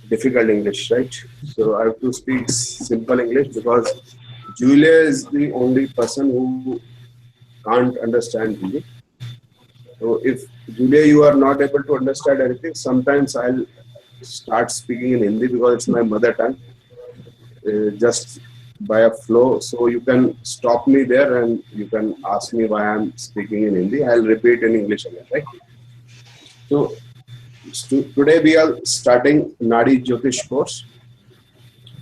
difficult English, right? So I have to speak simple English because Julia is the only person who can't understand Hindi. So if Julia, you are not able to understand anything, sometimes I'll start speaking in Hindi because it's my mother tongue, just by a flow. So you can stop me there and you can ask me why I'm speaking in Hindi. I'll repeat in English again, right? So today we are starting Nadi Jyotish course.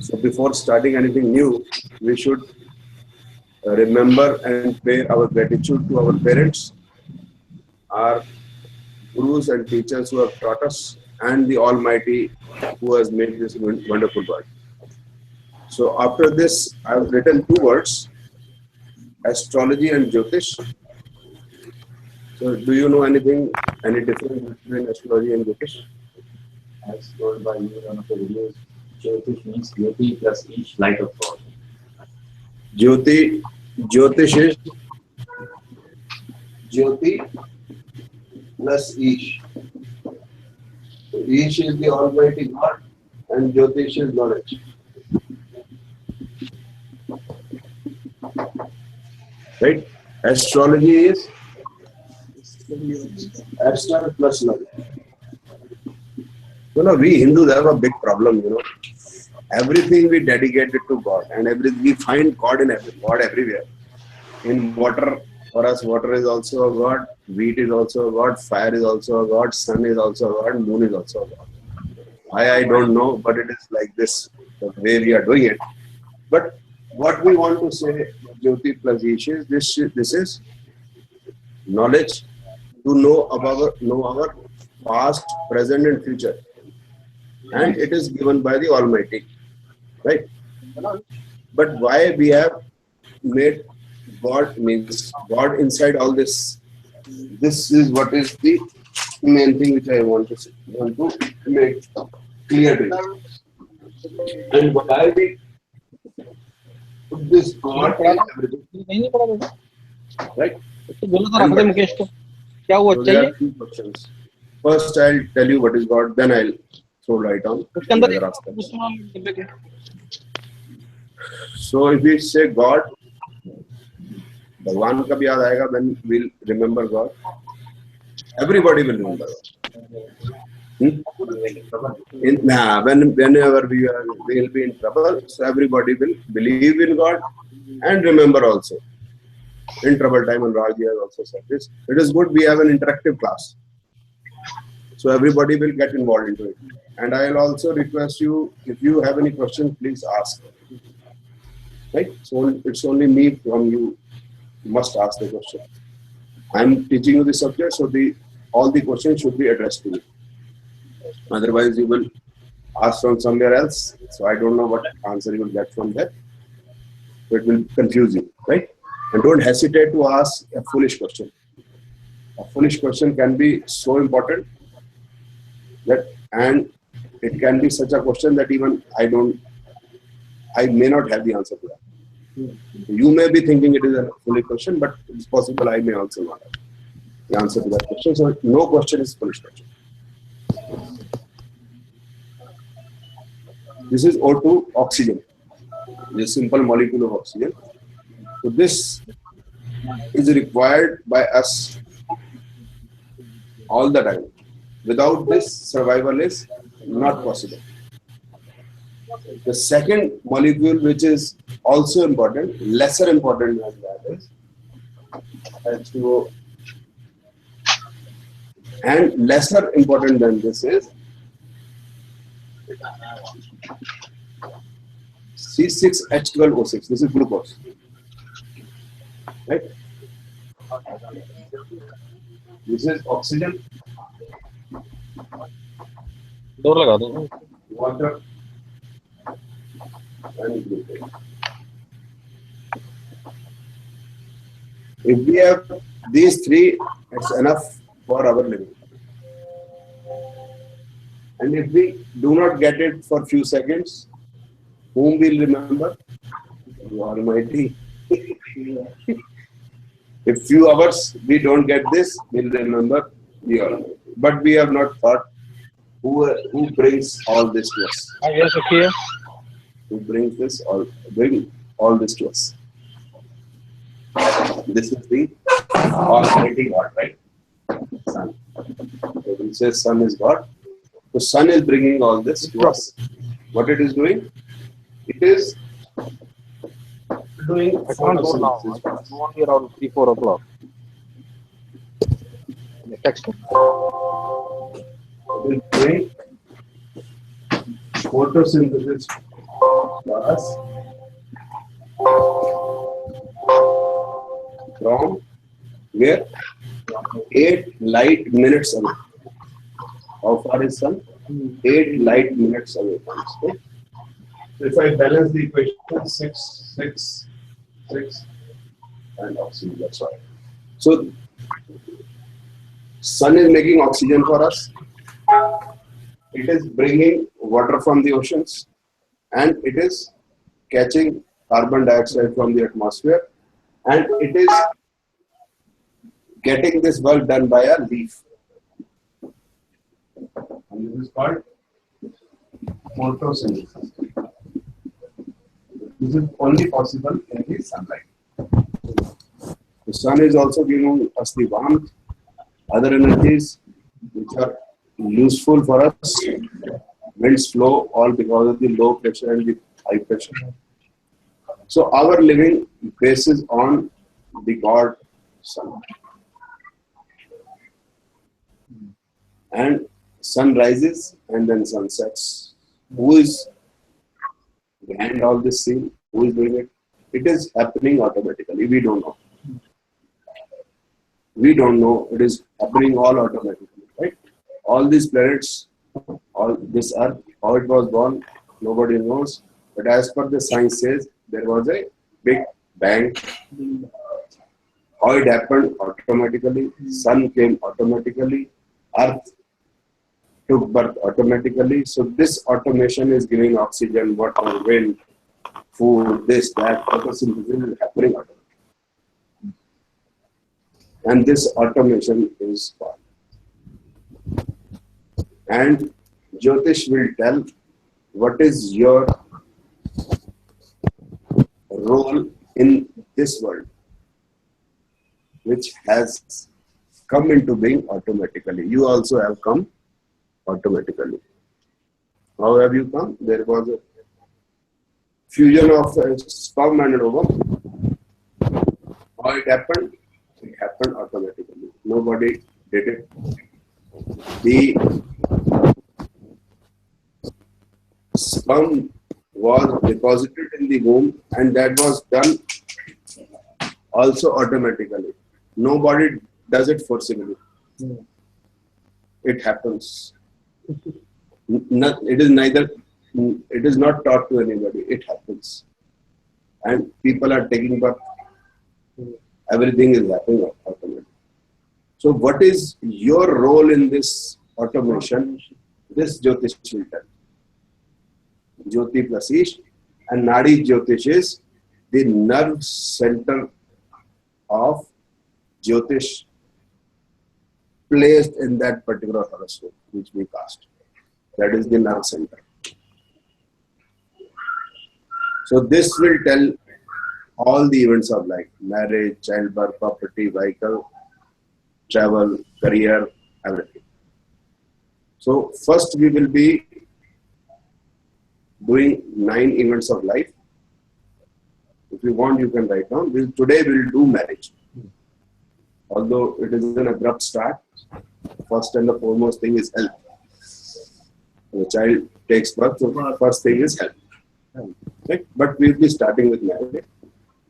So before starting anything new, we should remember and pay our gratitude to our parents, our gurus and teachers who have taught us, and the Almighty who has made this wonderful world. So after this, I've written two words, astrology and Jyotish. So do you know anything, any difference between astrology and Jyotish? As told by you in one of the videos, Jyotish means beauty plus each light of God. Jyotish is Jyoti plus Ish. So Ish is the Almighty God and Jyotish is knowledge. Right? Astrology is Astral plus knowledge. We Hindus have a big problem, Everything we dedicate it to God, and we find God in God everywhere. In water, for us, water is also a God, wheat is also a God, fire is also a God, sun is also a God, moon is also a God. Why I don't know, but it is like this, the way we are doing it. But what we want to say, Jyoti plus Ish, is this is knowledge to know our past, present, and future, and it is given by the Almighty, right? But why we have made God, means God inside all this? This is what is the main thing which I want to make clear to you. And why we put this God in everything, right? So there are two questions. First, I'll tell you what is God, then I'll throw light on other aspects. So if we say God, Bhagwan ka bhi yaad aayega when we'll remember God. Everybody will remember God. Whenever we will be in trouble, so everybody will believe in God and remember also. In trouble time, and Raji has also said this. It is good we have an interactive class, so everybody will get involved into it. And I will also request you, if you have any questions, please ask. Right? So it's only me from you must ask the question. I am teaching you the subject, so all the questions should be addressed to you. Otherwise, you will ask from somewhere else. So I don't know what answer you will get from that. So it will confuse you, right? And don't hesitate to ask a foolish question. A foolish question can be so important and it can be such a question that even I may not have the answer to that. You may be thinking it is a foolish question, but it's possible I may also not have the answer to that question. So no question is foolish question. This is O2, oxygen. This simple molecule of oxygen. So this is required by us all the time. Without this, survival is not possible. The second molecule, which is also important, lesser important than that, is H2O. And lesser important than this is C6H12O6. This is glucose. Right? This is oxygen, water, and glucose. If we have these three, it's enough for our living. And if we do not get it for few seconds, whom will remember? The Almighty. If few hours we don't get this, we'll remember the Almighty. But we have not thought Who brings all this to us? Yes, okay. Who brings bring all this to us? This is the Almighty God, right? Sun. So we say Sun is God. The Sun is bringing all this to us. What it is doing? It is doing I can't go now. photosynthesis I for can us. go only around 3, 4 o'clock. The text. It is doing photosynthesis for us from where? 8 light minutes away. How far is Sun? 8 light minutes away from us. Okay? So if I balance the equation, 6, 6, 6, and oxygen, that's why. So Sun is making oxygen for us. It is bringing water from the oceans, and it is catching carbon dioxide from the atmosphere, and it is getting this work done by a leaf. And this is called photosynthesis. This is only possible in the sunlight. The sun is also giving us the warmth, other energies which are useful for us. Winds flow all because of the low pressure and the high pressure. So our living bases on the God Sun. And sun rises and then sun sets. Who is behind all this scene? Who is doing it? It is happening automatically. We don't know. We don't know. It is happening all automatically, right? All these planets, all this Earth, how it was born, nobody knows. But as per the science says, there was a big bang. How it happened automatically. Sun came automatically. Earth took birth automatically. So this automation is giving oxygen, water, wind, food, this, that. Photosynthesis is happening automatically. And this automation is God. And Jyotish will tell what is your role in this world, which has come into being automatically. You also have come automatically. How have you come? There was a fusion of sperm and an ovum. How it happened? It happened automatically. Nobody did it. The sperm was deposited in the womb, and that was done also automatically. Nobody does it forcibly. It happens. It is neither. It is not taught to anybody. It happens, and people are taking birth. Everything is happening automatically. So, what is your role in this automation? This Jyotish will tell. Jyoti plus Ish, and Nadi Jyotish is the nerve center of Jyotish placed in that particular horoscope which we cast. That is the nerve center. So this will tell all the events of life: marriage, childbirth, property, vehicle, travel, career, everything. So first we will be doing 9 events of life. If you want, you can write down. Today we will do marriage. Although it is an abrupt start, first and the foremost thing is health. The child takes birth, so the first thing is health. Right? But we will be starting with marriage.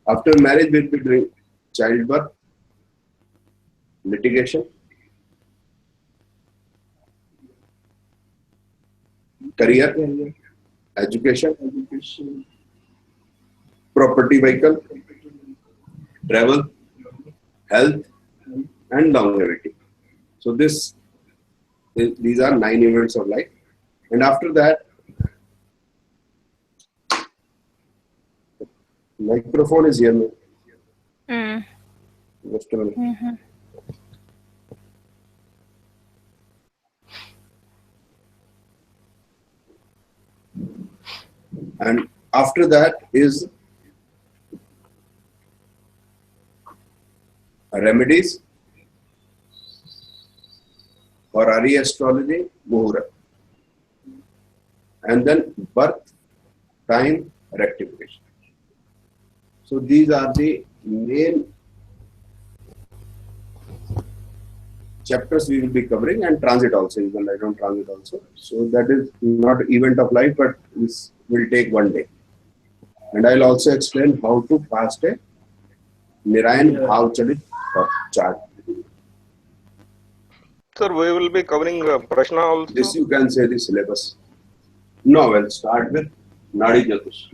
After marriage, we will be doing childbirth, litigation, career, education, property, vehicle, travel, health, and longevity. So these are 9 events of life. And after that, microphone is here. Mm. Just a minute. And after that is remedies for Nadi Astrology, Muhurat. And then birth time rectification. So these are the main chapters we will be covering, and transit also. You can write on transit also. So that is not event of life, but this will take one day. And I'll also explain how to cast a Nirayan Bhav Chalit chart. Sir, we will be covering Prashna also. This you can say the syllabus. No, we'll start with Nadi Jyotish.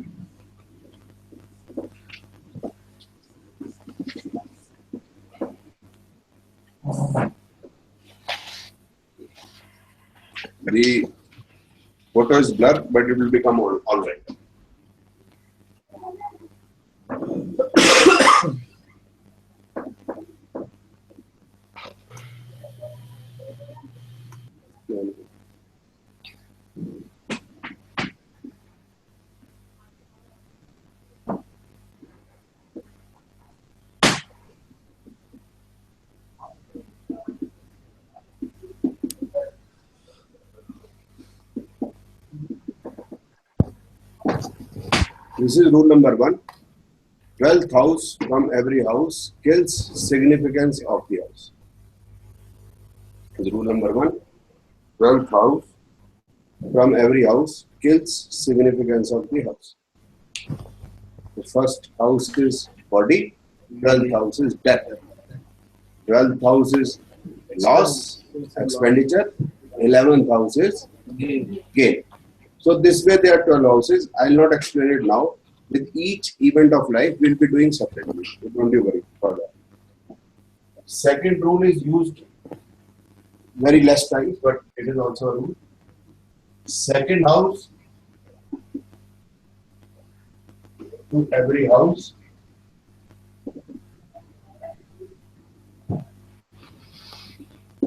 The photo is blurred, but it will become all right. This is rule number 1. 12th house from every house kills significance of the house. This is rule number 1. 12th house from every house kills significance of the house. The first house is body, 12th house is death. 12th house is loss, expenditure, 11th house is gain. So this way there are 12 houses. I will not explain it now. With each event of life, we will be doing separately. Don't you worry for that. Second rule is used very less times, but it is also a rule. Second house to every house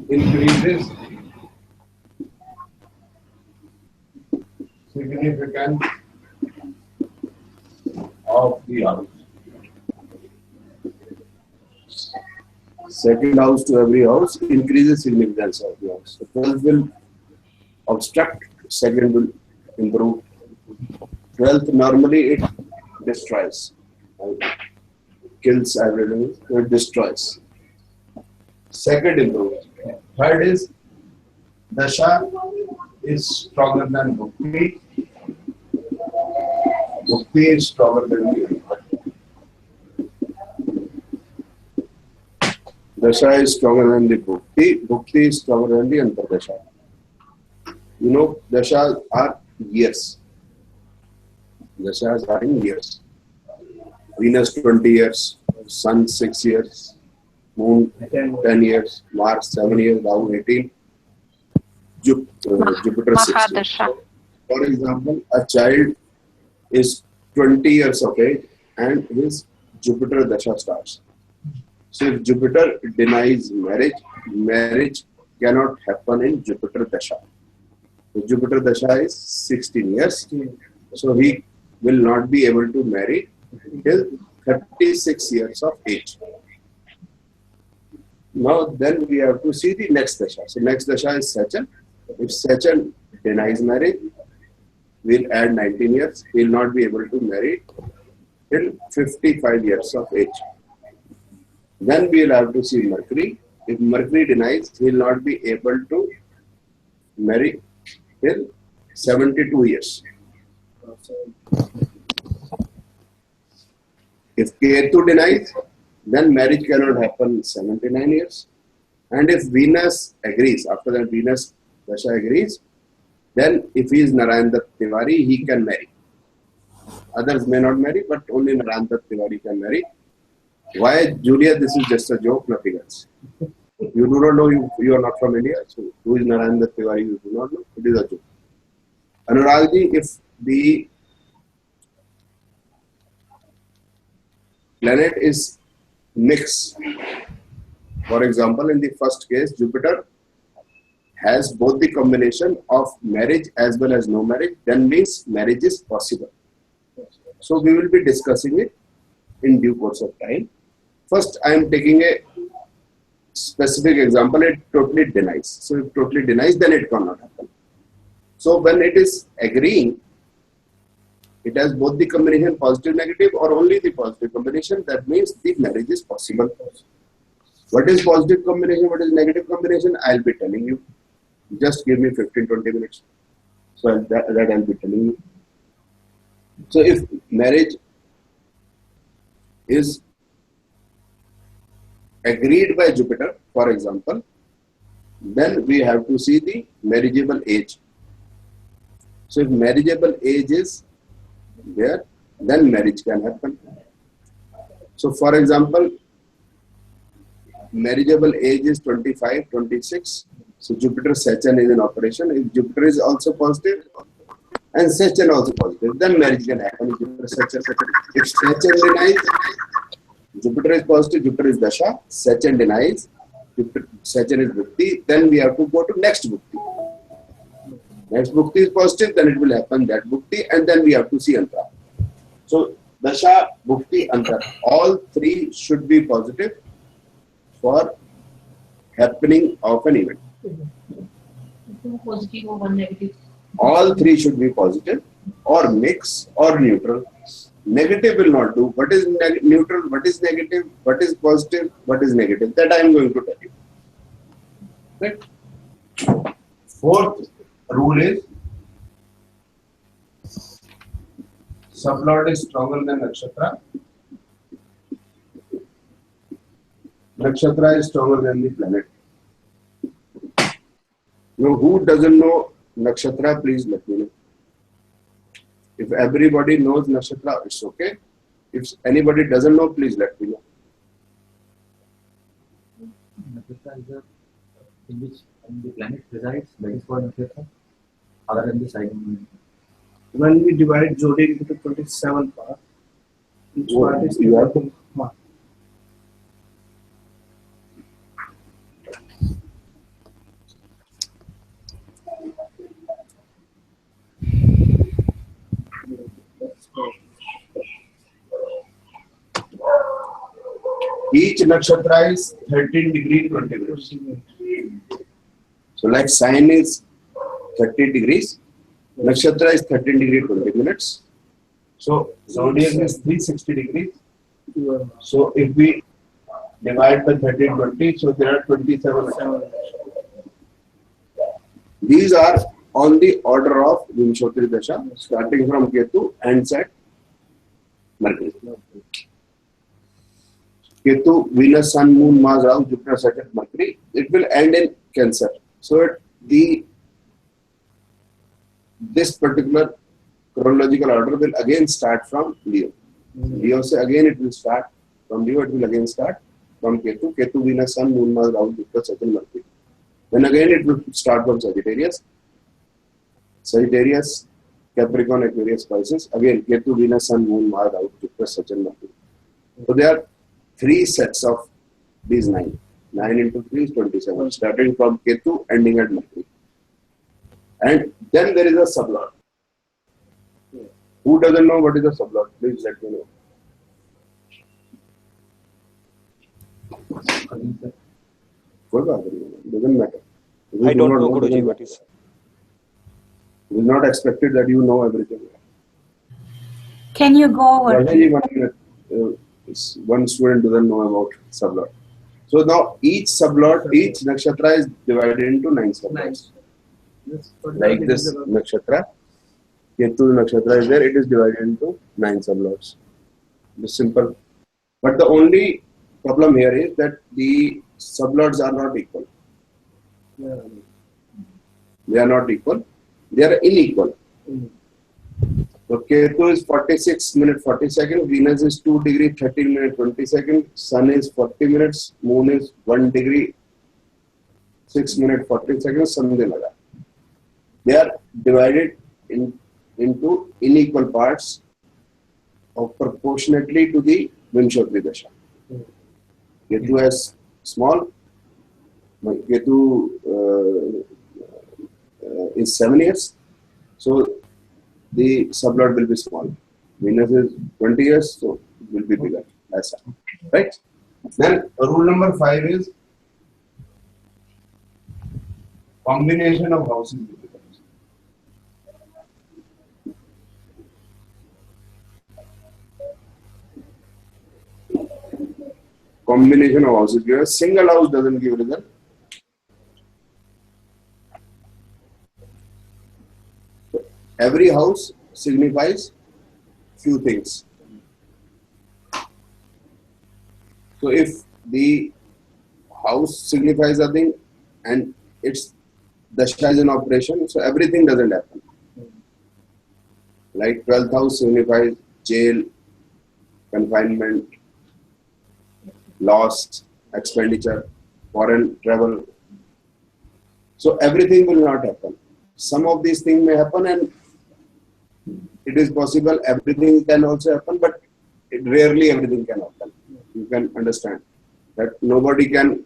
increases significance of the house. Second house to every house increases significance of the house. So 12th will obstruct, second will improve. 12th normally it destroys, kills everything, so it destroys. Second improves. Third is Dasha is stronger than Bhukti. Bhukti is stronger than the Dasha is stronger than the Bhukti. Bhukti is stronger than the Antardasha. You know, Dashas are years. Dashas are in years. Venus 20 years, Sun 6 years, Moon 10 years, Mars 7 years, Rahu 18, Jupiter 6 years. For example, a child is 20 years of age and his Jupiter Dasha starts. So if Jupiter denies marriage, marriage cannot happen in Jupiter Dasha. So Jupiter Dasha is 16 years. So he will not be able to marry till 36 years of age. Now then we have to see the next Dasha. So next Dasha is Sachan. If Sachan denies marriage, we'll add 19 years. He will not be able to marry till 55 years of age. Then we will have to see Mercury. If Mercury denies, he will not be able to marry till 72 years. If Ketu denies, then marriage cannot happen in 79 years. And if Venus agrees, after that Venus Dasha agrees, then if he is Narayan Dutt Tiwari, he can marry. Others may not marry, but only Narayan Dutt Tiwari can marry. Why, Julia? This is just a joke, nothing else. You do not know, you are not from India. So who is Narayan Dutt Tiwari? You do not know. It is a joke. Anuragji, if the planet is mixed, for example, in the first case, Jupiter has both the combination of marriage as well as no marriage, then means marriage is possible. So we will be discussing it in due course of time. First, I am taking a specific example. It totally denies. So if totally denies, then it cannot happen. So when it is agreeing, it has both the combination positive negative or only the positive combination. That means the marriage is possible. What is positive combination? What is negative combination? I'll be telling you. Just give me 15-20 minutes. So that I'll be telling you. So if marriage is agreed by Jupiter, for example, then we have to see the marriageable age. So if marriageable age is there, then marriage can happen. So for example, marriageable age is 25, 26. So Jupiter Saturn is in operation. If Jupiter is also positive and Saturn also positive, then marriage can happen. If Saturn denies, Jupiter is positive, Jupiter is Dasha, Saturn denies, Saturn is Bhukti, then we have to go to next Bhukti. Next Bhukti is positive, then it will happen that Bhukti, and then we have to see Antara. So Dasha, Bhukti, Antara, all three should be positive for happening of an event. Two positive or one negative. All three should be positive or mix or neutral. Negative will not do. What is neutral? What is negative? What is positive? What is negative? That I am going to tell you. Right? Fourth rule is sublord is stronger than nakshatra. Nakshatra is stronger than the planet. Now, who doesn't know nakshatra? Please let me know. If everybody knows nakshatra, it's okay. If anybody doesn't know, please let me know. Nakshatra is in which the planet resides, that is called nakshatra, other than the sign. When we divide zodiac into 27 parts, each part is You have to mark. Each nakshatra is 13 degree 20 minutes. So like sign is 30 degrees, nakshatra is 13 degree 20 minutes. So zodiac is 360 degrees. So if we divide by 13, 20, so there are 27. These are on the order of Vimshotri Dasha, starting from Ketu ends at Mercury. Ketu, Venus, Sun, Moon, Mars, Rahu, Jupiter, Saturn, Mercury. It will end in Cancer. So this particular chronological order will again start from Leo. Leo say again it will start from Leo. It will again start from Ketu. Ketu, Venus, Sun, Moon, Mars, Rahu, Jupiter, Saturn, Mercury. Then again it will start from Sagittarius. Sagittarius, Capricorn, Aquarius, Pisces. Again Ketu, Venus, Sun, Moon, Mars, Rahu, Jupiter, Saturn, Mercury. So there are 3 sets of these 9. 9 into 3 is 27, starting from Ketu, ending at Mercury. And then there is a sublord. Who doesn't know what is a sublord? Please let me know. Doesn't matter. I don't know, Guruji, what is. It is not expected that you know everything. Can you go over? One student doesn't know about sublord. So now each sublord, each nakshatra is divided into 9 sublords. Like this nakshatra, Ketu nakshatra is there, it is divided into 9 sublords. It's simple. But the only problem here is that the sublords are not equal. They are not equal. They are unequal. So Ketu is 46 minutes 40 seconds, Venus is 2 degree 13 minutes 20 seconds, Sun is 40 minutes, Moon is 1 degree 6 minutes 40 seconds, something like that. They are divided into unequal parts of proportionately to the Vimshotri Dasha. Ketu has small, Ketu is 7 years, so the sublord will be small. Venus is 20 years, so it will be bigger. That's right. Then rule number 5 is combination of houses. Combination of houses give a single house doesn't give result. So every house signifies few things. So if the house signifies a thing and its dasha is in operation, so everything doesn't happen. Like 12th house signifies jail, confinement, loss, expenditure, foreign travel. So everything will not happen. Some of these things may happen, and it is possible everything can also happen, but rarely everything can happen. You can understand that nobody can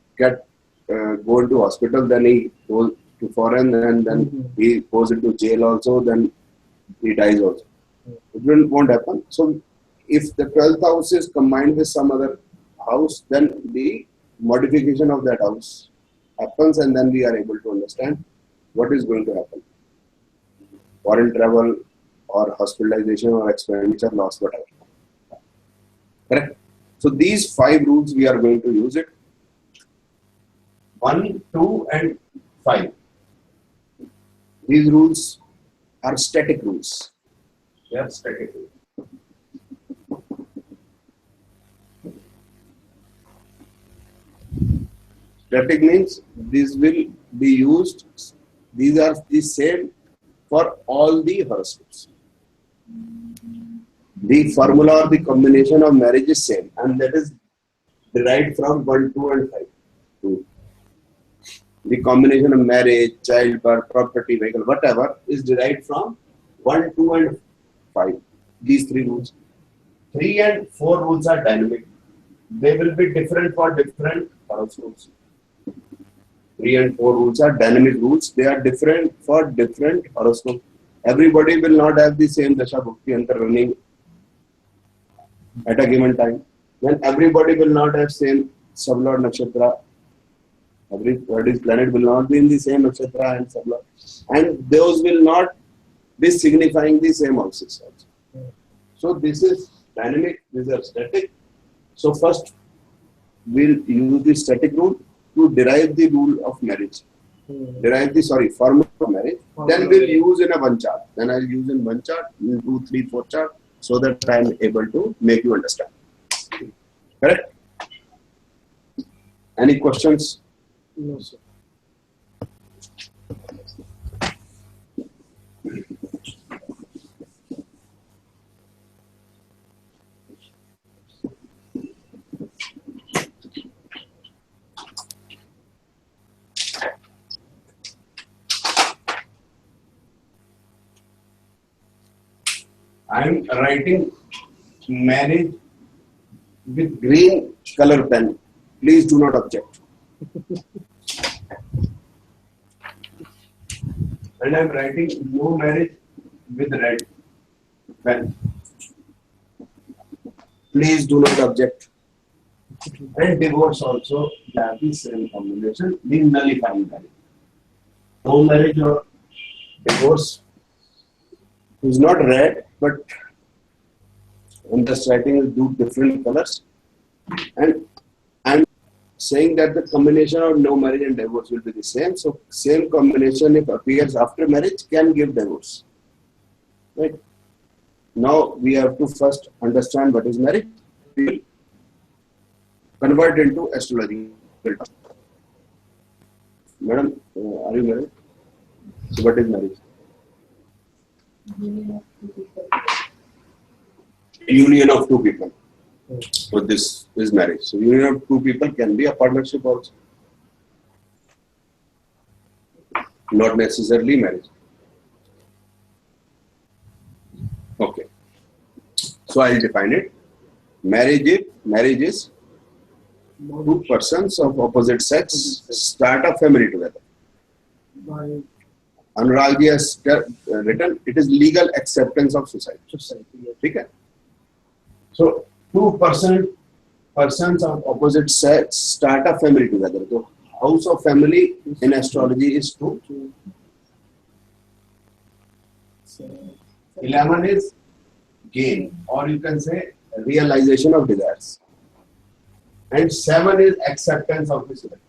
go into hospital, then he goes to foreign, and then he goes into jail also, then he dies also. It won't happen. So if the 12th house is combined with some other house, then the modification of that house happens, and then we are able to understand what is going to happen. Foreign travel or hospitalization or expenditure, loss, whatever. Correct? So these 5 rules we are going to use it. 1, 2 and 5. These rules are static rules. They are static rules. Static means these will be used, these are the same for all the horoscopes. The formula or the combination of marriage is same, and that is derived from 1, 2 and 5. The combination of marriage, childbirth, property, vehicle, whatever is derived from 1, 2 and 5. These 3 rules. 3 and 4 rules are dynamic. They will be different for different horoscopes. 3 and 4 rules are dynamic rules. They are different for different horoscopes. Everybody will not have the same dasha bhakti antar running at a given time. Then everybody will not have same sublord nakshatra. Everybody's planet will not be in the same nakshatra and sublord. And those will not be signifying the same houses also. So this is dynamic, these are static. So first we'll use the static rule to derive the rule of marriage. Derive the formula of marriage. Then we'll use in a one chart. Then I'll use in one chart, 2, 3, 4 chart, so that I am able to make you understand. Correct? Any questions? No, sir. I am writing marriage with green color pen. Please do not object. And I am writing no marriage with red pen. Please do not object. And divorce also, that is same combination, the nullifying marriage. No marriage or divorce is not red, but I'm just writing with 2 different colors. And I'm saying that the combination of no marriage and divorce will be the same. So same combination, if appears after marriage, can give divorce. Right? Now we have to first understand what is marriage. We will convert into astrology. Madam, are you married? So what is marriage? Union of 2 people. So this is marriage. So union of 2 people can be a partnership also. Not necessarily marriage. Okay. So I'll define it. Marriage is 2 persons of opposite sex start a family together. Anurag ji has written, it is legal acceptance of society. Okay? So 2% persons of opposite sex start a family together. So house of family in astrology is 2. 11 is gain, or you can say realization of desires. And 7 is acceptance of this life.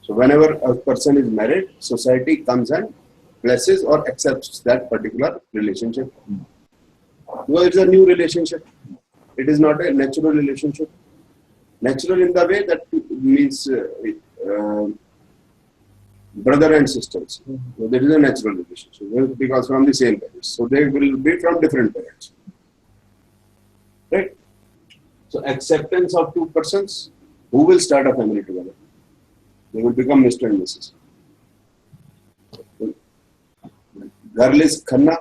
So whenever a person is married, society comes and blesses or accepts that particular relationship. Because it's a new relationship. It is not a natural relationship. Natural in the way that means brother and sisters. So there is a natural relationship because from the same parents. So they will be from different parents. Right? So acceptance of 2 persons who will start a family together. They will become Mr. and Mrs. Girl is Khanna.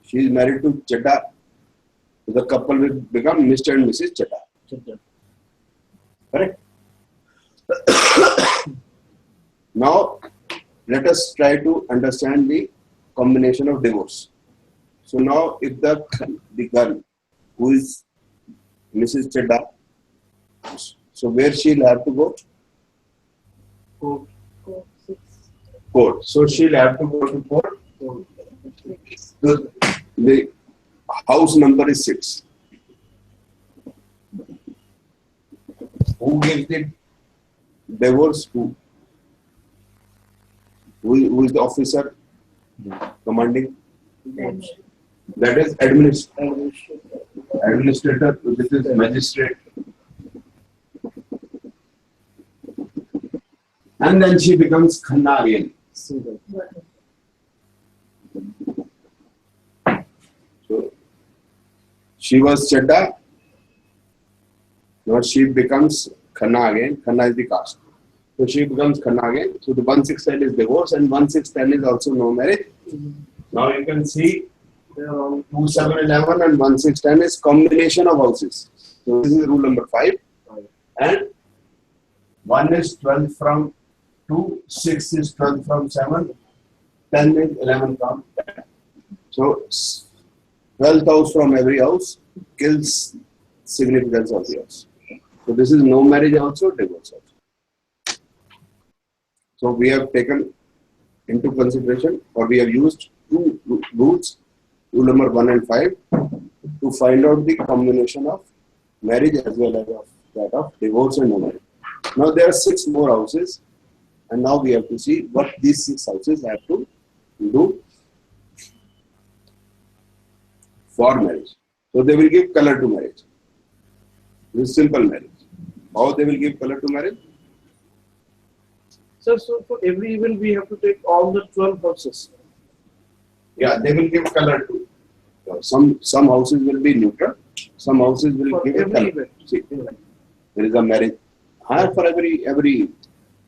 She is married to Chadda. So the couple will become Mr. and Mrs. Chadda. Correct? Now, let us try to understand the combination of divorce. So now, if the girl who is Mrs. Chadda, so where she'll have to go? Court. So she'll have to go to court. So the house number is 6. Who gives the divorce? Who is the officer commanding? That is administrator. This is magistrate. And then she becomes Khanna again. So she was Chadda. Now she becomes Khanna again. Khanna is the caste. So she becomes Khanna again. So the 1/6 is divorce and 1/6 is also no marriage. Now you can see 2, 7, 11 and 1/6 is combination of houses. So this is rule number 5. And 1 is 12 from 2, 6 is 12 from 7, 10 is 11 from 10. So 12th house from every house kills significance of the house. So this is no marriage also, divorce also. So we have taken into consideration, or we have used 2 rules, rule number 1 and 5, to find out the combination of marriage as well as of that of divorce and no marriage. Now there are 6 more houses, and now we have to see what these 6 houses have to do for marriage. So they will give color to marriage. This is simple marriage. How they will give color to marriage? So for every event we have to take all the 12 houses. Yeah, they will give color to. Some houses will be neutral. Some houses will For give a every color. event. See, there is a marriage. For every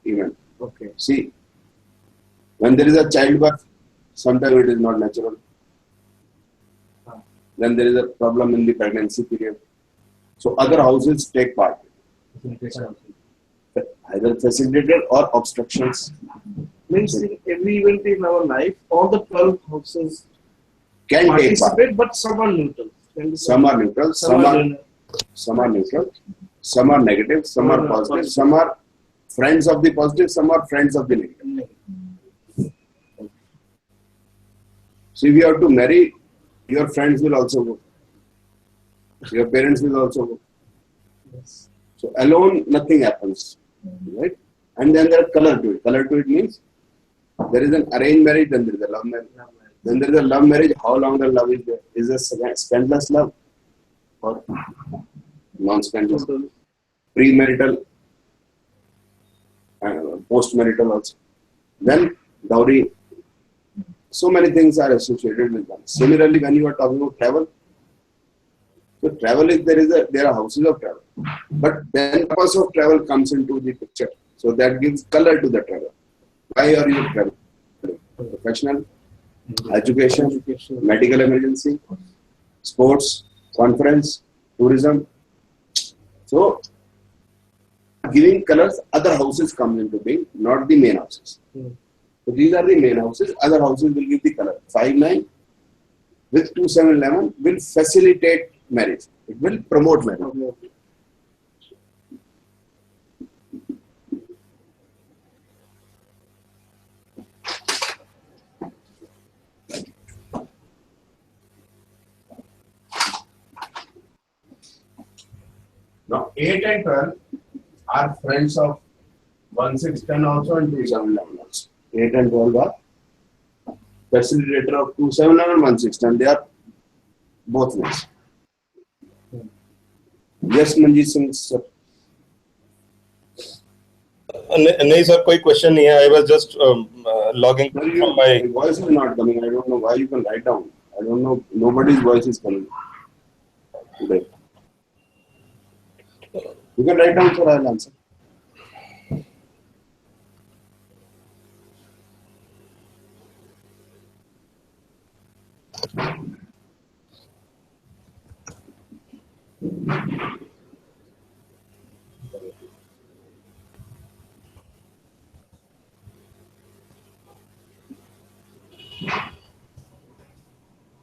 event. Okay. See, when there is a childbirth, sometimes it is not natural. Then there is a problem in the pregnancy period. So other houses take part. Either facilitated or obstructions. Means in every event in our life, all the 12 houses Can take part. participate, but some are neutral. Some are neutral, some are neutral, some are negative, some are positive, some are friends of the positive, some are friends of the negative. So if you have to marry, your friends will also go. Your parents will also go. Yes. So alone, nothing happens, right? And then there is color to it. Color to it means there is an arranged marriage, then there is a love marriage. Then there is a love marriage. How long the love is there? Is a scandalous love or non-scandalous? Premarital, post-marital also. Then dowry. So many things are associated with them. Similarly, when you are talking about travel, so travel is there are houses of travel, but then purpose of travel comes into the picture. So that gives color to the travel. Why are you traveling? Professional, education, medical emergency, sports, conference, tourism. So giving colors, other houses come into being, not the main houses. So these are the main houses. Other houses will give the color. 5, 9, with 2, 7, 11 will facilitate marriage. It will promote marriage. Now 8 and 12 are friends of 1, 6, 10 also and 2, 7, 11 also. 8 and 12 are facilitator of 2, 7, 11, 1, 6, 10. They are both ways. Yes, Manjeet Singh sir. नहीं sir कोई question नहीं है. I was just logging Sir, from my. your voice is not coming. I don't know why. You can write down. I don't know. Nobody's voice is coming today. You can write down, sir. I'll answer.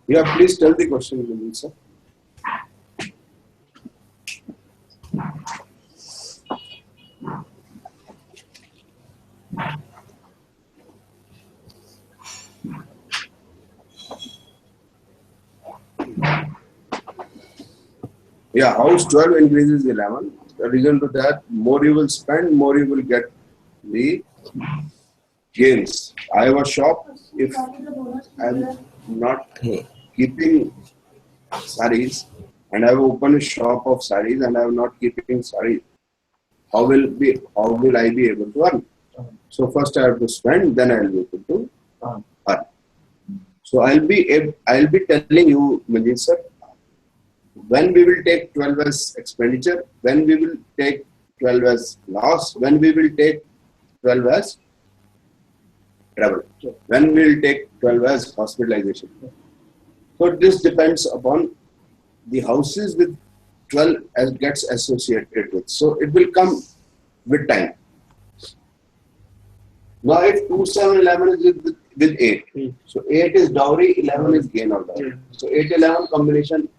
Yeah, please tell the question, Manjeet sir. Yeah, house 12 increases 11. The reason to that, more you will spend, more you will get the gains. I have a shop. If I'm not keeping sarees and I have opened a shop of sarees and I am not keeping sarees, how will I be able to earn? So first I have to spend, then I will be able to earn. So I'll be telling you, Manjeet sir, when we will take 12 as expenditure, when we will take 12 as loss, when we will take 12 as travel, when we will take 12 as hospitalization. So this depends upon the houses with 12 as gets associated with. So it will come with time. Now if 2, 7, 11 is with 8. So 8 is dowry, 11 is gain of dowry. So 8, 11 combination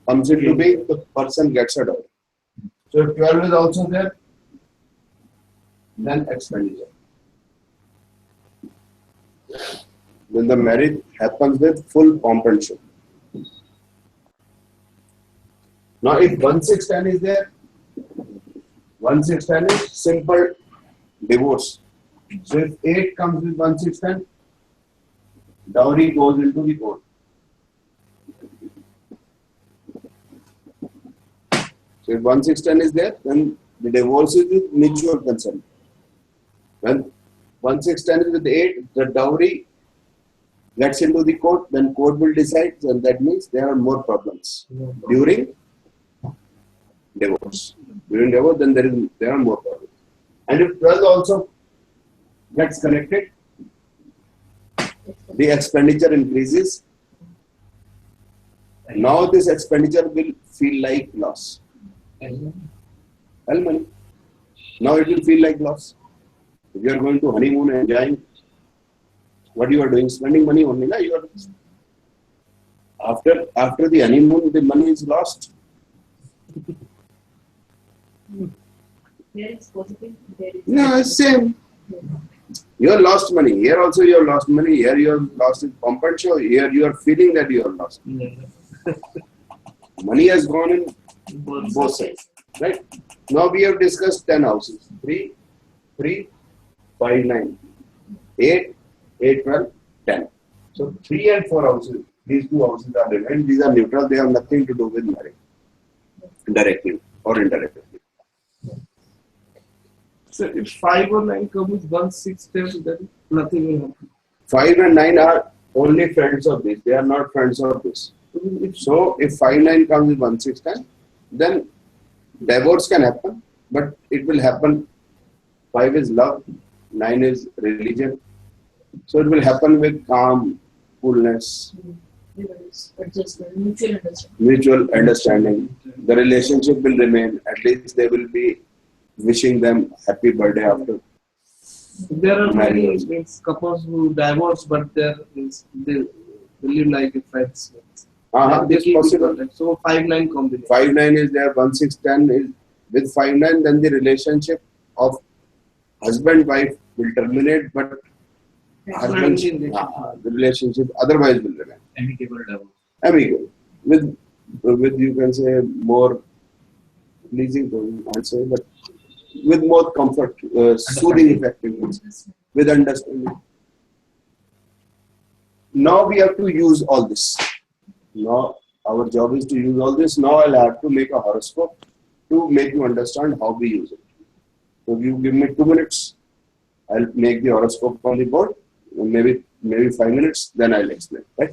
comes into being, the person gets a dowry. So if 12 is also there, then expenditure. Then the marriage happens with full pomp and show. Now if 1, 6, 10 is there, 1, 6, 10 is simple divorce. So if 8 comes with 1, 6, 10, dowry goes into the court. So if 1, 6, 10 is there, then the divorce is with mutual consent. When 1, 6, 10 is with 8, the dowry gets into the court, then court will decide, and that means there are more problems during divorce. During divorce, then there are more problems. And if 12 also gets connected, the expenditure increases. Now this expenditure will feel like loss. Money. Now it will feel like loss. If you are going to honeymoon and enjoying, what you are doing? Spending money only. Na? You are after the honeymoon, the money is lost. There is positive, there is No, same. You have lost money. Here also you have lost money. Here you have lost in pump and show. Here you are feeling that you have lost. Money has gone in both sides. Right? Now we have discussed 10 houses. 3, 5, 9. 8, 12, 10. So 3 and 4 houses. These 2 houses are different. These are neutral. They have nothing to do with marriage. Directly or indirectly. So if 5 or 9 come with 1, 6, 10, then nothing will happen. 5 and 9 are only friends of this. They are not friends of this. So if 5, 9 comes with 1, 6, 10, then divorce can happen, but it will happen. 5 is love, 9 is religion. So it will happen with calm, coolness, adjustment, mutual understanding. mutual understanding. The relationship will remain. At least they will be wishing them happy birthday after. There are many Marriage. couples who divorce, but they Will you like if it's It's possible. so 5-9 combination. 5-9 is there, 1-6-10 is with 5-9, then the relationship of husband-wife will terminate, but husband, the relationship otherwise will remain. Amicable divorce. Amicable. With you can say more pleasing to answer, but with more comfort, soothing effectiveness, with understanding. Now we have to use all this. Now our job is to use all this. Now I'll have to make a horoscope to make you understand how we use it. So you give me 2 minutes, I'll make the horoscope on the board. Maybe 5 minutes, then I'll explain. Right?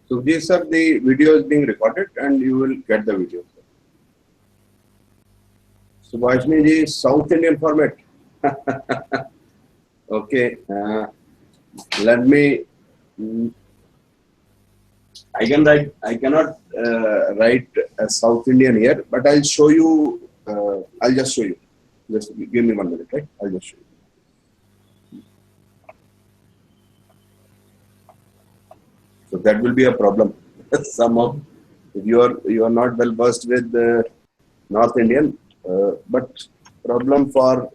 So these are the videos being recorded and you will get the video. Subhashini ji, South Indian format. Okay. Let me. I cannot write a South Indian here, but I'll show you. I'll just show you. Just give me 1 minute, right? I'll just show you. So that will be a problem. If you are not well versed with North Indian, but problem for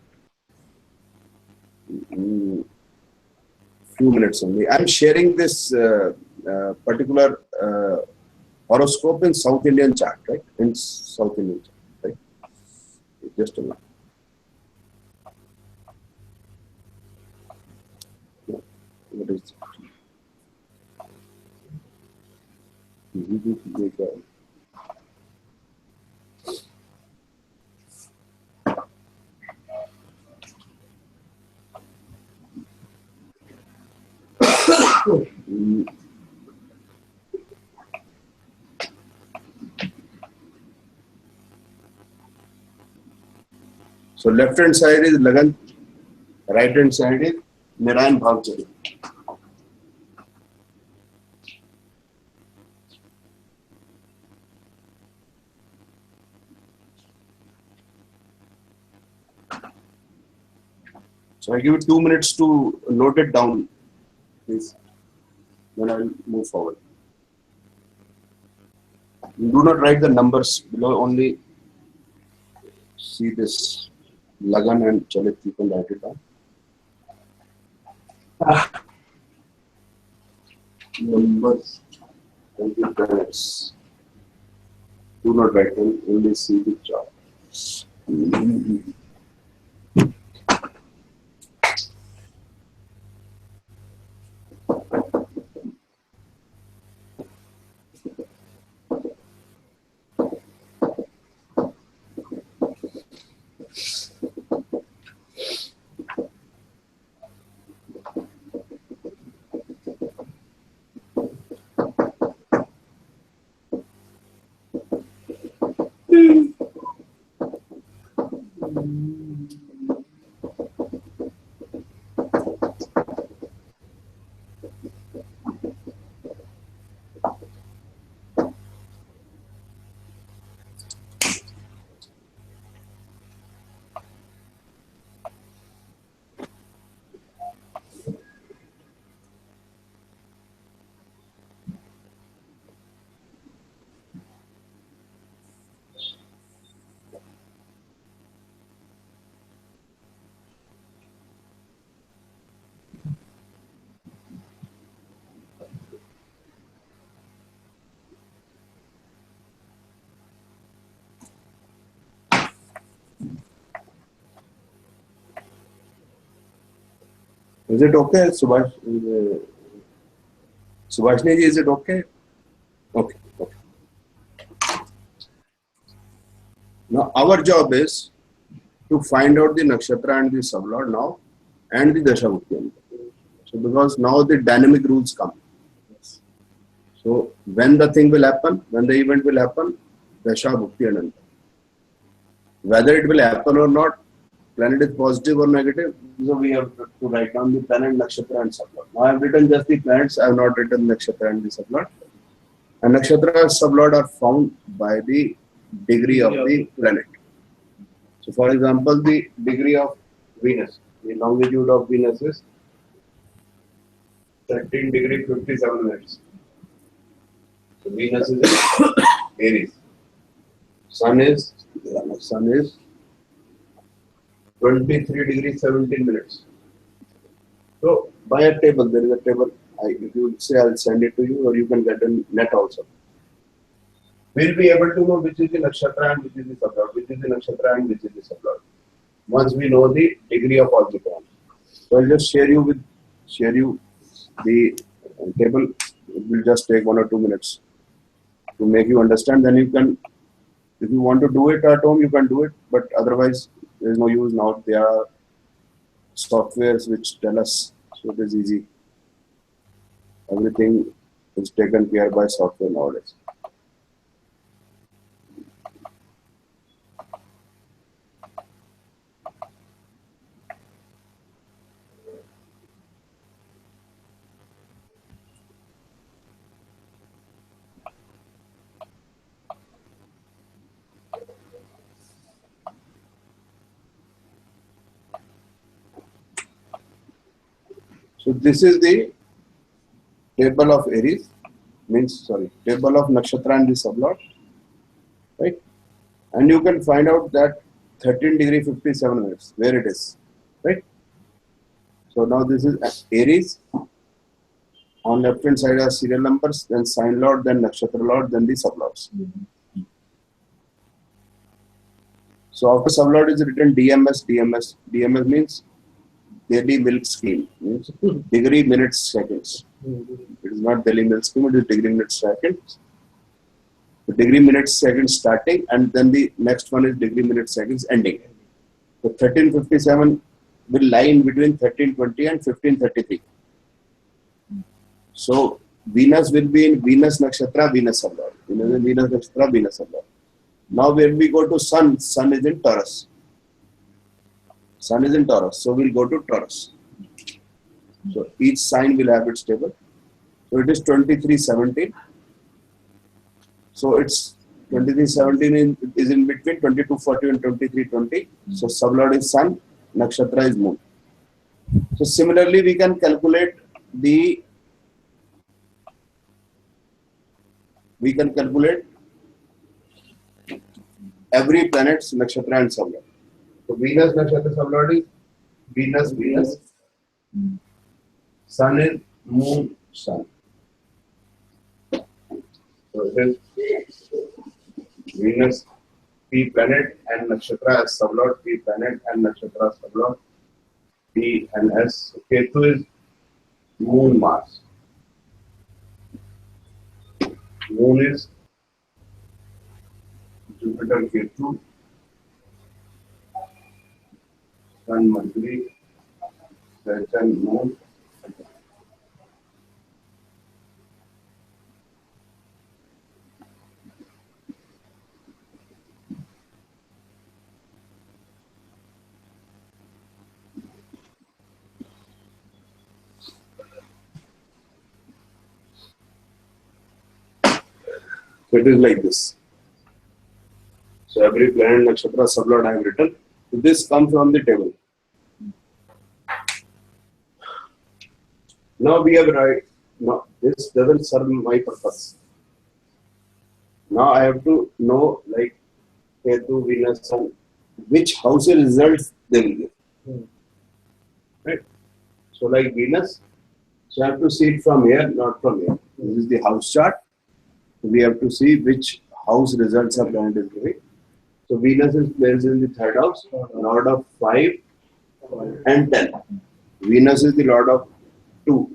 few minutes only. I'm sharing this particular horoscope in South Indian chart, right? In South Indian chart, right? Just a minute. What is it? So left hand side is Lagan, right hand side is Narayan Bhavchari. So I give you 2 minutes to note it down, please. Then I'll move forward. Do not write the numbers below, only see this Lagan and Chalit, you can write it down. Numbers, 20 planets. Do not write them, only see the chart. Is it okay, Subhash? Subhashini ji, is it okay? Okay. Okay. Now our job is to find out the nakshatra and the sublord now and the dasha bhukti. So because now the dynamic rules come. So when the thing will happen, when the event will happen, dasha bhukti and anta. Whether it will happen or not, planet is positive or negative, so we have to write down the planet, nakshatra and sublord. Now I have written just the planets, I have not written nakshatra and the sublord. And nakshatra and sublord are found by the degree of the planet. So for example, the degree of Venus, the longitude of Venus is 13 degree 57 minutes. So Venus is in Aries. Sun is 23 degree 17 minutes. So by a table, there is a table. If you say, I'll send it to you, or you can get a net also. We'll be able to know which is the nakshatra and which is the sublord, which is the nakshatra and which is the sublord. Once we know the degree of all the planets. So I'll just share you the table. It will just take 1 or 2 minutes to make you understand. Then you can, if you want to do it at home, you can do it. But otherwise, there is no use now. There are softwares which tell us, so it is easy. Everything is taken care by software nowadays. So this is the table of Aries, table of nakshatra and the sublord, right? And you can find out that 13 degree 57 minutes, where it is, right? So now this is Aries. On left hand side are serial numbers, then sign lord, then nakshatra lord, then the sublords. So after sublord is written DMS. DMS means daily milk scheme, means degree minutes seconds. It is not daily milk scheme, it is degree minutes seconds. The degree minutes seconds starting, and then the next one is degree minutes seconds ending. So 1357 will lie in between 1320 and 1533. So Venus will be in Venus nakshatra, Venus sublord. Venus nakshatra, Venus sublord. Now when we go to Sun, Sun is in Taurus. Sun is in Taurus, so we'll go to Taurus. So each sign will have its table. So it is 2317. So it's 2317 is in between 2240 and 2320. So sublord is Sun, nakshatra is Moon. So similarly, we can calculate every planet's nakshatra and sublot. So Venus nakshatra sublot is Venus, Sun is Moon, Sun. So it is Venus, P planet and nakshatra as sublot, P planet and nakshatra sublot, P and S. So Ketu is Moon, Mars. Moon is Jupiter, Ketu, Sun, Mercury, Saturn, Moon. So it is like this. So every planet nakshatra sublot I have written. So this comes from the table. Now we have right. Now this doesn't serve my purpose. Now I have to know like Ketu, Venus, Sun, which house results they will give. Right? So like Venus, so I have to see it from here, not from here. This is the house chart. We have to see which house results are planet is giving. So Venus is placed in the third house, lord of 5 and 10. Venus is the lord of 2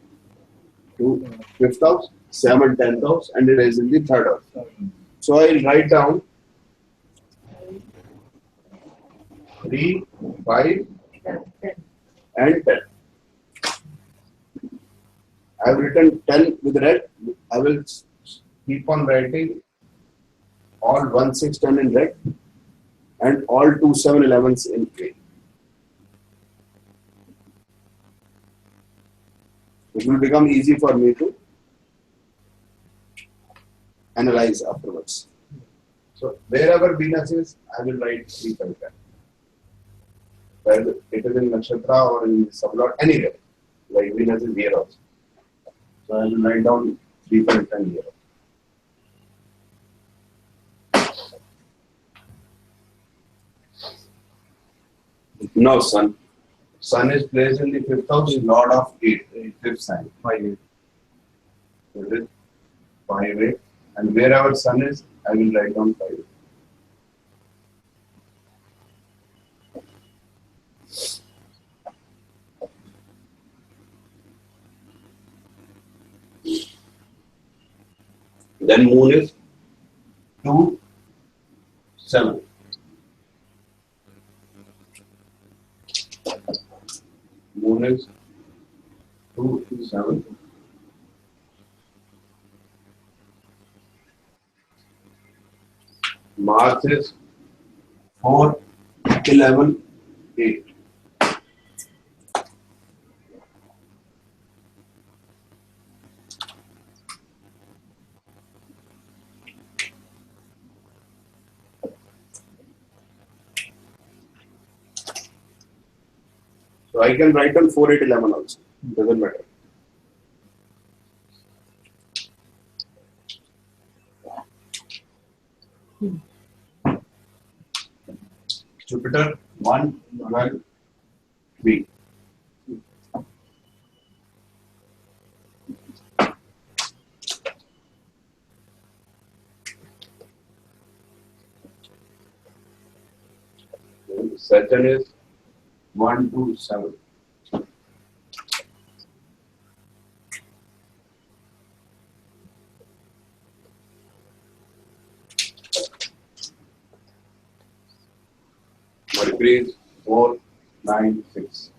to 5th house, 7, 10th house, and it is in the third house. So I will write down 3, 5, and 10. I have written 10 with red. I will keep on writing all 1, 6, 10 in red and all 2, 7, 11s in green. It will become easy for me to analyze afterwards. So wherever Venus is, I will write 3, 5, 10. Whether it is in nakshatra or in sublot, anywhere. Like Venus is here also. So I will write down 3, 5, 10 here. Now Sun. Sun is placed in the 5th house, is lord of 8, 5th sign. 5, 8. So it is 5, 8. And wherever Sun is, I will write down 5, 8. Then Moon is 2, 7. Moon is 2, 7. Mars is 4, 11, 8. So I can write down 4, 8, 11 also. Doesn't matter. Jupiter 1, 12, 3. Saturn is 1, 2, 7. Mercury is 4, 9, 6.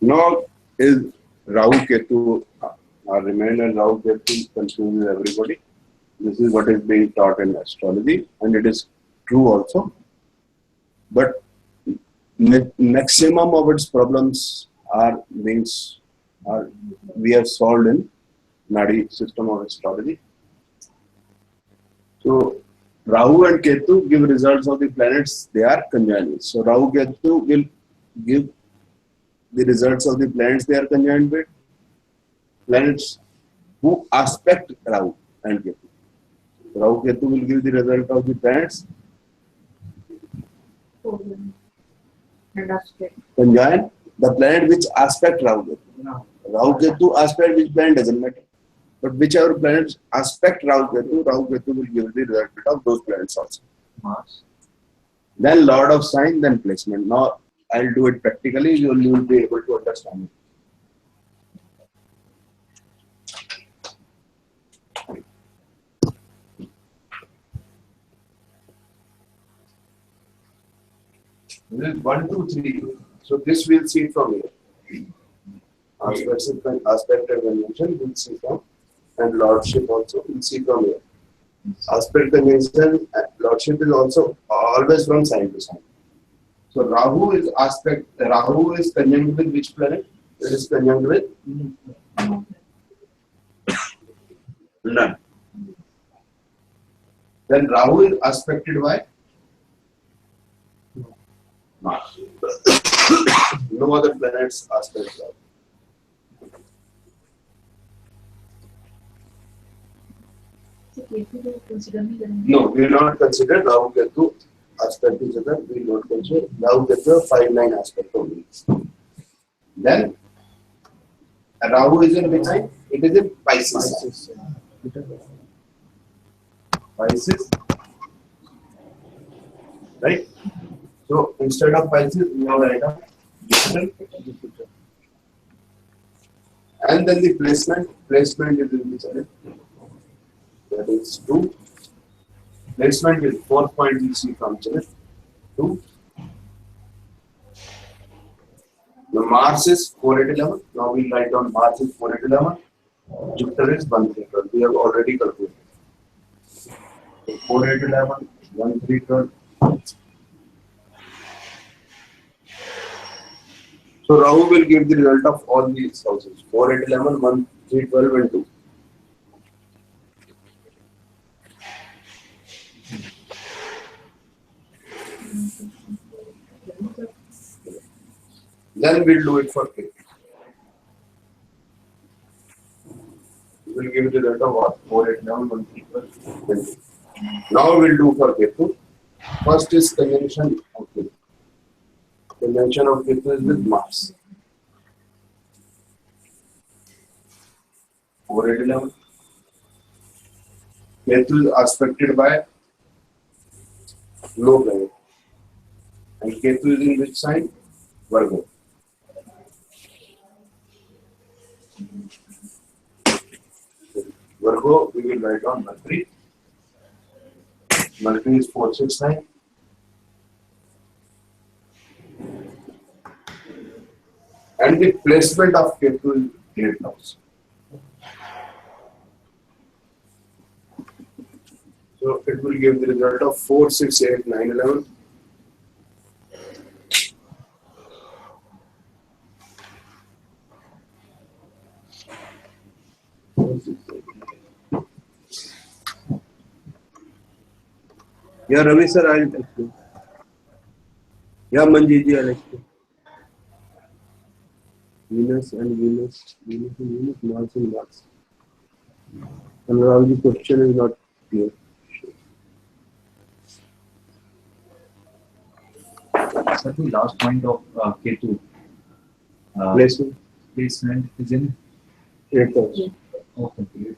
Now is Rahu Ketu are remain and Rahu Ketu confuses everybody. This is what is being taught in astrology, and it is true also. But maximum of its problems are we have solved in Nadi system of astrology. So Rahu and Ketu give results of the planets they are conjoined with. So Rahu Ketu will give the results of the planets they are conjoined with. Planets who aspect Rahu and Ketu. Rahu Ketu will give the result of the planets And aspect. conjoined the planet which aspect Rahu Ketu. No. Rahu Ketu aspect which planet doesn't matter. But whichever planets aspect Rahu Ketu will give the result of those planets also. Mars. Then Lord of sign, then placement. Now I'll do it practically, you will be able to understand it. This is 1, 2, 3. So this we'll see from here. Aspect and conjunction we'll see from, and lordship also we'll see from here. Aspect conjunction, lordship is also always from sign to sign. So Rahu is conjunct with which planet? It is conjunct with none. Then Rahu is aspected by Mars. No other planets aspect Rahu. So Ketu will consider me then. No, we will not consider Rahu Ketu aspect each other. We will not consider Rahu Ketu 5-9 aspect only. Then Rahu is in which sign? It is in Pisces. Pisces. Right? So instead of Pisces, we have write down Jupiter. And then the placement is in which sign? That is 2. Placement is 4 point we see from Chennai. 2. The Mars is 4 at 11. Now we write down Mars is 4 at 11. Jupiter is 1, 3, 12. We have already calculated. So 4 at 11, 1, 3, 12. So Rahu will give the result of all these houses. 4 at 11, 1, 3, 12 and 2. Then we'll do it for Ketu. We'll give the result of what? 4 at 11, 1, 3, 12 and 2. Now we'll do for Ketu. First is conjunction of Ketu. Conjunction of Ketu is with Mars. 4 at 11. Ketu is aspected by no planet. And Ketu is in which sign? Virgo. Virgo, we will write on Mercury. Mercury is 4, 6, 9. And the placement of Ketu is 8th house. So it will give the result of 4, 6, 8, 9, 11. Yeah, Ravi sir, I'll explain. Yeah, Manjiji, I'll explain. Venus, Mars and Mars. And now the question is not clear. Sir, the last point of Ketu. Placement is in 8th house. okay.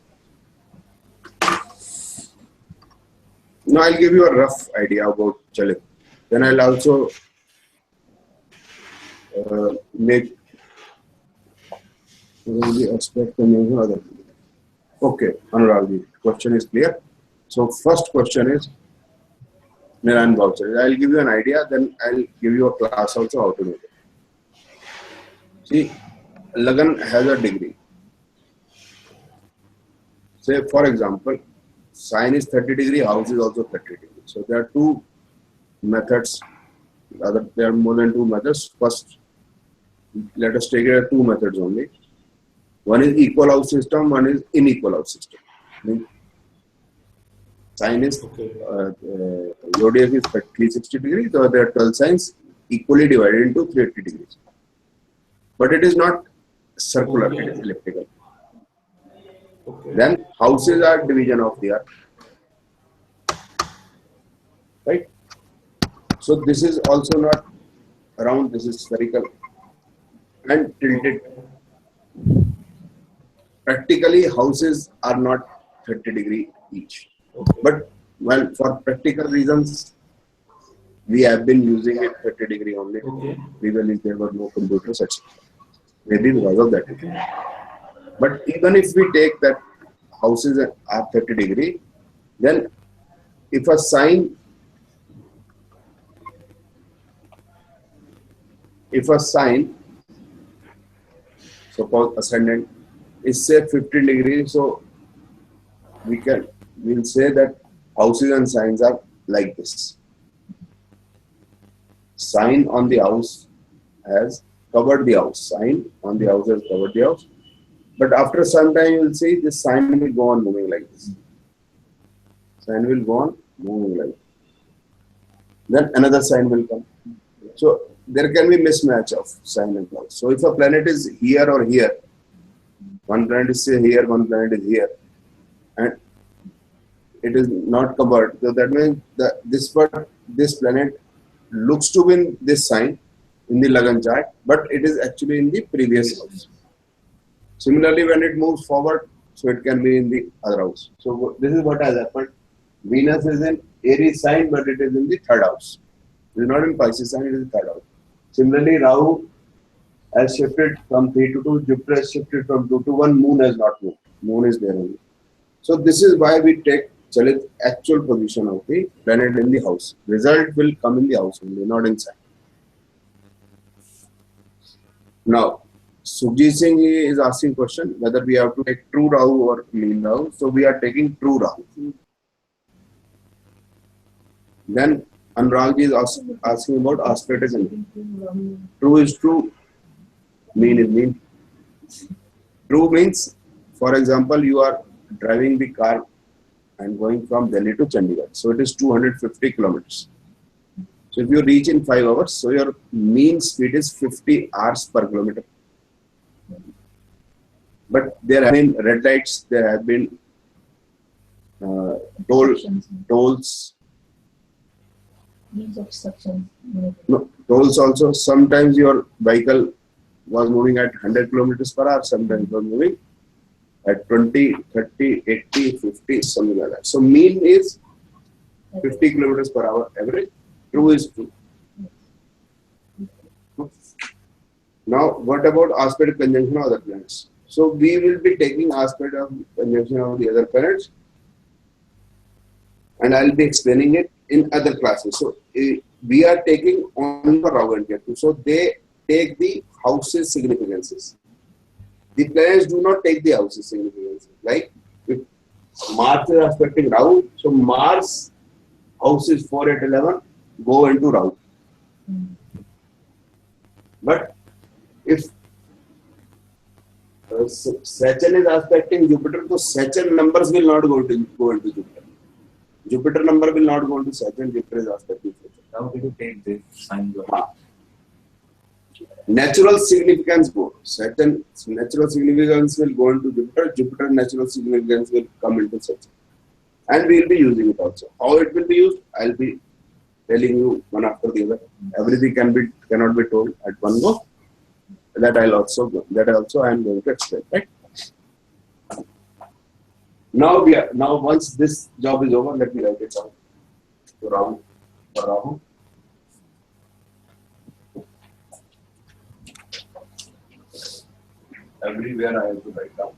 Now I'll give you a rough idea about Chalit. Then I'll also make the aspect and other thing. Okay, Anurag, the question is clear. So first question is Miran voucher. I'll give you an idea, then I'll give you a class also how to do it. See, Lagan has a degree. Say for example, sign is 30 degree, house is also 30 degree. So there are two methods. There are more than two methods. First, let us take it as two methods only. One is equal house system, one is unequal house system. Means sign is zodiac is 360 degrees, so there are 12 signs equally divided into 380 degrees. But it is not circular, it is elliptical. Then houses are division of the earth. Right? So this is also not round, this is spherical and tilted. Practically houses are not 30 degree each. But well, for practical reasons, we have been using it 30 degree only. Previously there were no computers, etc. Maybe because of that. But even if we take that houses are 30 degree, then if a sign suppose ascendant is say 15 degrees, so we'll say that houses and signs are like this. Sign on the house has covered the house. Sign on the house has covered the house. But after some time you will see this sign will go on moving like this. Sign will go on moving like this. Then another sign will come. So there can be mismatch of sign and house. So if a planet is here or here, one planet is say here, one planet is here, and it is not covered. So that means that this planet looks to be in this sign in the Lagan chart, but it is actually in the previous house. Similarly, when it moves forward, so it can be in the other house. So this is what has happened. Venus is in Aries sign, but it is in the third house. It is not in Pisces sign, it is in the third house. Similarly, Rahu has shifted from 3 to 2, Jupiter has shifted from 2 to 1, Moon has not moved. Moon is there only. So this is why we take Chalit actual position of the planet in the house. Result will come in the house only, not inside. Now, Sukhjit Singh is asking question whether we have to take true Rahu or mean Rahu. So we are taking true Rahu. Then Anurag is asking about aspect is true is true, mean is mean. True means, for example, you are driving the car and going from Delhi to Chandigarh. So it is 250 kilometers. So if you reach in 5 hours, so your mean speed is 50 hours per kilometer. But there have been red lights, there have been tolls. Means obstructions. No, tolls also. Sometimes your vehicle was moving at 100 kilometers per hour, sometimes it was moving at 20, 30, 80, 50, something like that. So mean is 50 kilometers per hour average. True is true. Now, what about aspect conjunction of other planets? So we will be taking aspect of conjunction of the other planets, and I'll be explaining it in other classes. So we are taking only for Rahu and Ketu. So they take the houses significances. The planets do not take the houses significances. Like if Mars is aspecting Rahu, so Mars houses 4, 8, 11 go into Rahu. But if Saturn is aspecting Jupiter, so Saturn numbers will not go into Jupiter. Jupiter number will not go into Saturn, Jupiter is aspecting Saturn. How did you take this sign? Natural significance go. Saturn natural significance will go into Jupiter, Jupiter natural significance will come into Saturn. And we will be using it also. How it will be used, I'll be telling you one after the other. Everything cannot be told at one go. That also I am going to explain, right? Now once this job is over, let me write it down. So Rahu. Everywhere I have to write down.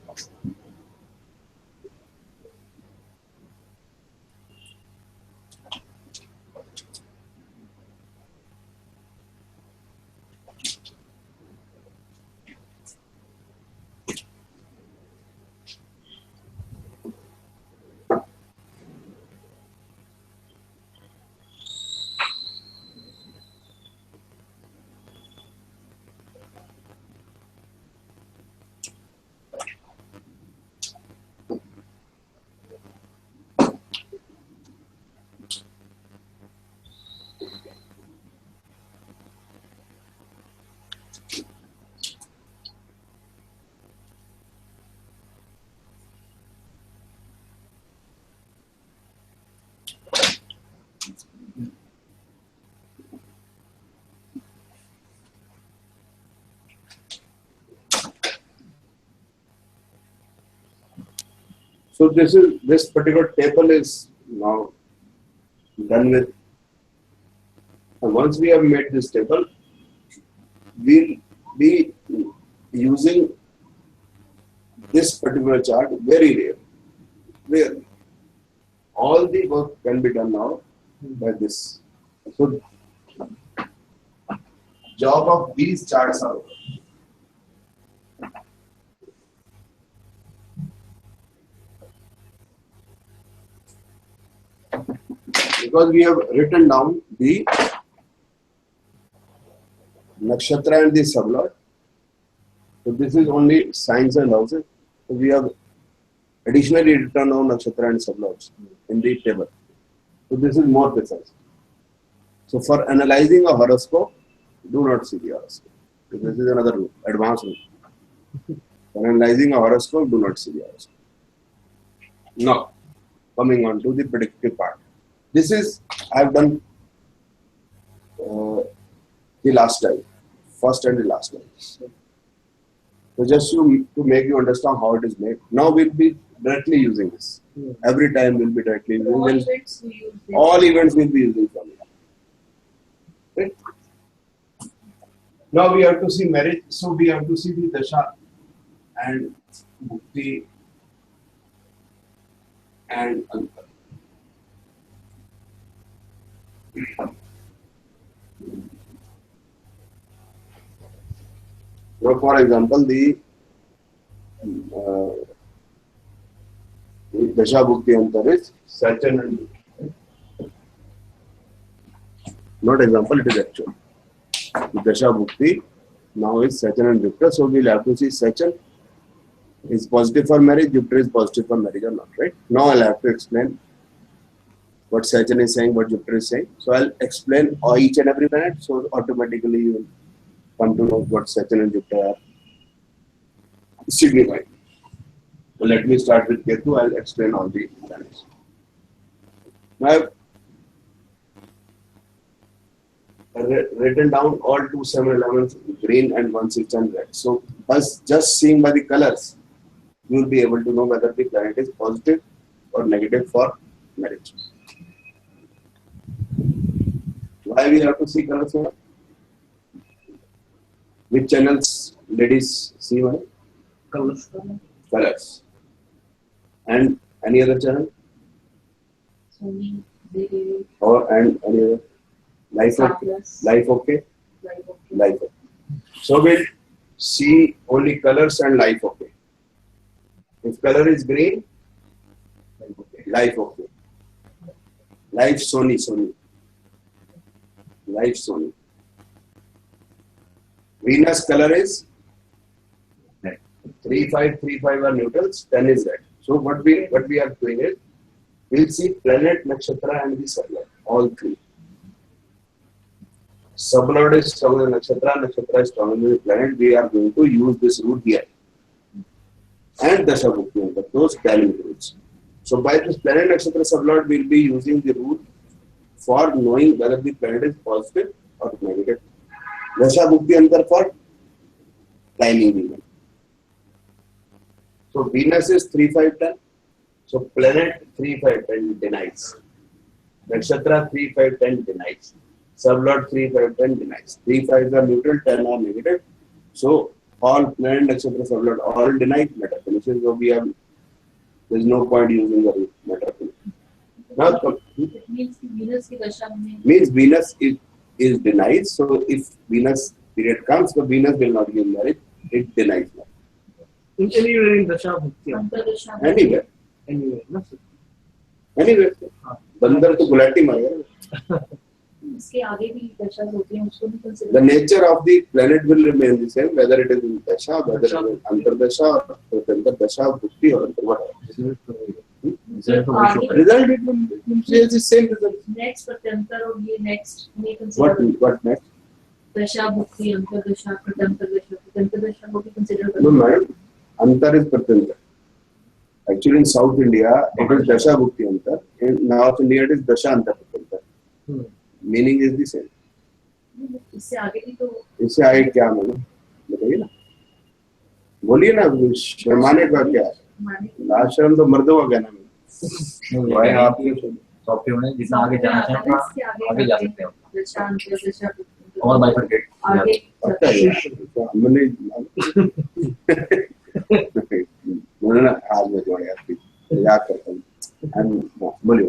So this particular table is now done with. And once we have made this table, we'll be using this particular chart very rare. Rare. All the work can be done now by this. So job of these charts are over. Because we have written down the nakshatra and the sublord. So this is only signs and houses. So we have additionally written down nakshatra and sublords in the table. So this is more precise. So for analyzing a horoscope, do not see the horoscope. So this is another rule, advanced rule. For analyzing a horoscope, do not see the horoscope. Now, coming on to the predictive part. This is, I have done the last time, first and the last time. So just to make you understand how it is made. Now we'll be directly using this. Every time we'll be directly using All this. events we use this. All events will be using from it. Okay? Now we have to see marriage. So we have to see the dasha and bhukti and antar. Now, for example, the dasha bhukti antar is Saturn and Jupiter. Not example, it is actual. The dasha bhukti now is Saturn and Jupiter. So we'll have to see Saturn is positive for marriage, Jupiter is positive for marriage or not, right? Now I'll have to explain what Saturn is saying, what Jupiter is saying. So I'll explain each and every planet. So automatically you will come to know what Saturn and Jupiter are signifying. So let me start with Ketu. I'll explain all the planets. Now I've written down all 2, 7, 11 green and 1, 6 and red. So by just seeing by the colors, you will be able to know whether the planet is positive or negative for marriage. Why we have to see colors? Which channels ladies see? Colors. Colors. And any other channel? Sony, they Or and any other? Life okay. Plus. Life okay. Life okay. Life okay. So we'll see only colors and life okay. If color is green, life okay. Life Sony. Life Sony. Venus color is 3, 5, 3, 5 are neutrals, 10 is red. So what we are doing is we'll see planet, nakshatra and the sublord, all three. Sublord is stronger than nakshatra is stronger than the planet. We are going to use this rule here. And dasha bhukti, those dynamic rules. So by this planet, nakshatra, sublord, we'll be using the rule for knowing whether the planet is positive or negative. Dasha bhukti antar for timing event. So Venus is 3, 5, 10. So planet 3, 5, 10 denies. Nakshatra 3, 5, 10 denies. Sublord 3, 5, 10 denies. 3, 5 are neutral, 10 are negative. So all planet, nakshatra, sublord all deny matter finishes. So we have, there is no point using the matter finish. Now It means Venus की दशा में means Venus is denied. So if Venus period comes, so Venus will not give marriage. It denies marriage. Anywhere in dasha bhukti. अंतर्दशा में Anywhere. Anywhere. No? Anywhere. बंदर तो गुलाटी मारेगा. इसके आगे भी दशा होती हैं उसको भी The consider nature of the planet will remain the same, whether it is in dasha, whether it is in antardasha, or dasha, bhukti, or whatever. Result it will say the same result. Next प्रत्यंतर और ये next ये What consider next? दशा भुक्ति अंतर्दशा प्रत्यंतर दशा को भी consider No, madam. Antar is pratyanta. Actually, in South India, it is dasha bhukti antar. In North India, it is dasha antar pratyanta. Meaning is the same. इससे आगे भी तो इससे आगे क्या मतलब बताइए ना, बोलिए ना, शर्माने का क्या है? लास्ट टाइम तो मर्दों का क्या नाम है भाई आपके सॉफ्टवेयर में जितना आगे जाना चाहें उतना आगे जा सकते हो और बाइफरकेट आगे पता है हमने मैंने ना आज में जोड़े आपकी याद करता हूँ बोलिए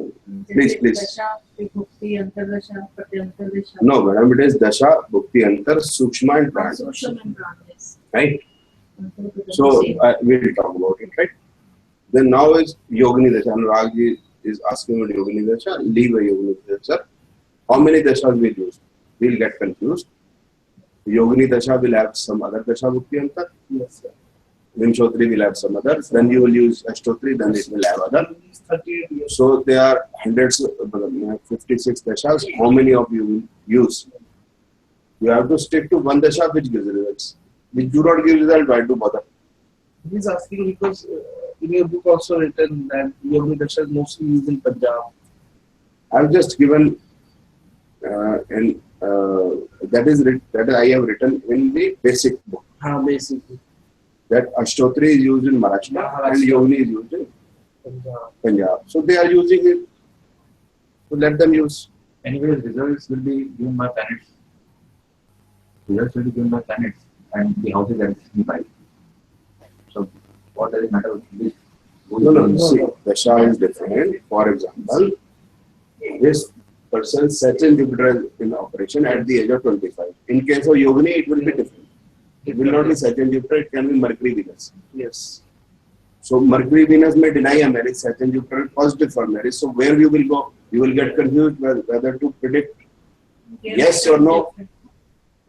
प्लीज दशा विभक्ति अंतर्दशा प्रत्यंतर्दशा नो मैडम इट इज दशा भुक्ति अंतर सूक्ष्म एंड प्राण सूक्ष्म and prana. right so we'll talk about it right then now is yogini dasha Anurag ji is asking about yogini dasha leave a yogini dasha how many dashas will use we'll get confused yogini dasha will have some other dasha bhukti antar Yes, sir. Vimshotri will have some other then you will use Ashtotri then it will have other 38 years. so there are hundreds 56 dashas how many of you will use you have to stick to one dasha which gives results which do not give result why do bother He's asking because in your book also written that Yogini Dasha is mostly used in Punjab. I've just given that I have written in the basic book Basically. that Ashtotri is used in Maharashtra and Yogini is used in Punjab. Punjab. So they are using it. So let them use. Anyways, results will be given by planets. Results will be given by planets and the houses that is nearby. So, what does it matter which? No. See, Dasha is different. For example, this person's Saturn Jupiter is in operation at the age of 25. In case of Yogini, it will be different. It will not be Saturn Jupiter, it can be Mercury Venus. Yes. So Mercury Venus may deny a marriage, Saturn Jupiter positive for marriage. So where you will go? You will get confused whether to predict yes or no.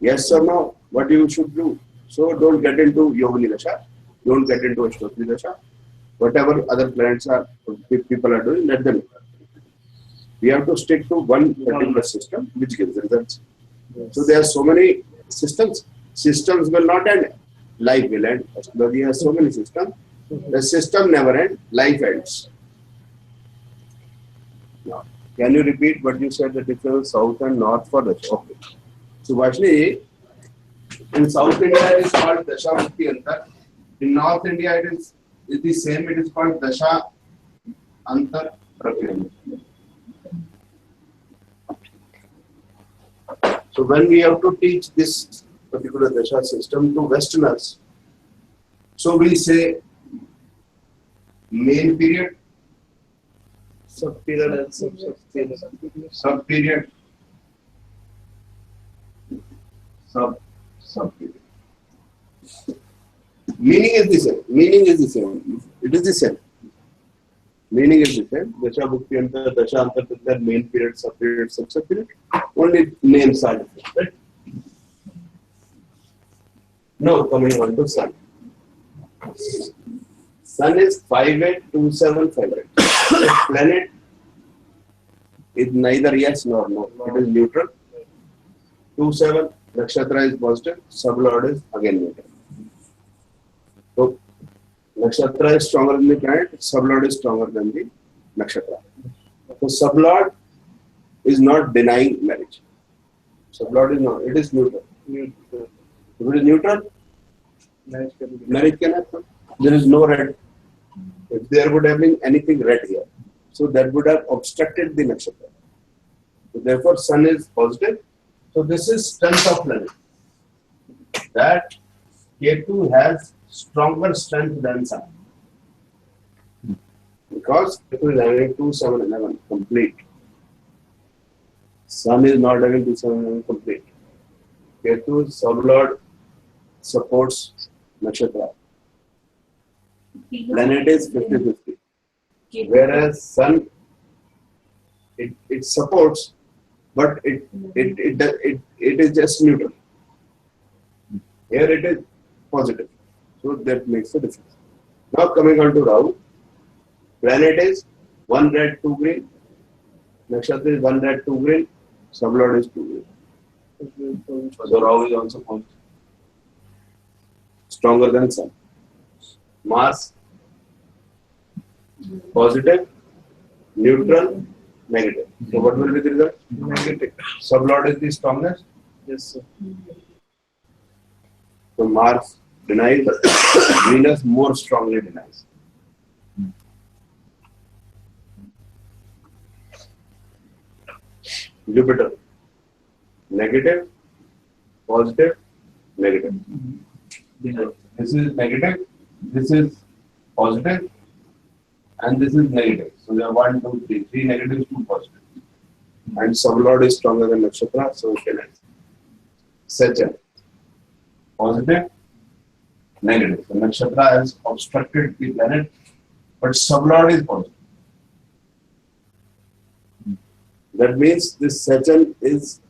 Yes or no, what you should do. So don't get into Yogini Dasha, don't get into Ashtotri Dasha. Whatever other planets are, people are doing, let them. We have to stick to one particular system which gives results. So there are so many systems. Systems will not end. Life will end. Astrology has so many systems. The system never ends. Life ends. Now, can you repeat what you said? The difference south and north for Dasha. Okay. So Vashni, in South India it is called Dasha Mukti Antar. In North India it is the same. It is called Dasha Antar Prakriti. So when we have to teach this particular Dasha system to Westerners, so we say main period, Sub-period and sub-period. sub-period, sub-period. Meaning is the same. Meaning is the same. It is the same. Meaning is the same. Dasha Bhukti Antar, Dasha Antar, main period, sub-period, sub-period. Only names are different. Right? Now coming on to Sun. Sun is 582758. Planet is neither yes nor no. It is neutral. 27 nakshatra is positive. Sublord is again neutral. So nakshatra is stronger than the planet. Sublord is stronger than the nakshatra. So sublord is not denying marriage. Sublord is not. It is neutral. If it is neutral, marriage can happen. There is no red. If there would have been anything red here, so that would have obstructed the nakshatra. So therefore, Sun is positive. So this is strength of planet. That Ketu has stronger strength than Sun. Because Ketu is having 2, 7, 11 complete. Sun is not having 2, 7, 11 complete. Ketu's sublord supports nakshatra. Planet is 50-50. Whereas Sun, it supports, but it is just neutral. Here it is positive. So that makes a difference. Now coming on to Rahu. Planet is 1 red, 2 green. Nakshatra is 1 red, 2 green. Sublord is 2 green. So Rahu is also positive. Stronger than Sun. Mars, positive, neutral, negative. So what will be the result? Negative. Sublord is the strongest. Yes, sir. So Mars denies, Venus more strongly denies. Jupiter. Negative, positive, negative. This is negative, this is positive, and this is negative. So there are 1, 2, 3. 3 negatives, 2 positive. And Sublord is stronger than Nakshatra, so we can answer. Saturn. Positive, negative. The Nakshatra has obstructed the planet, but Sublord is positive. That means this Saturn is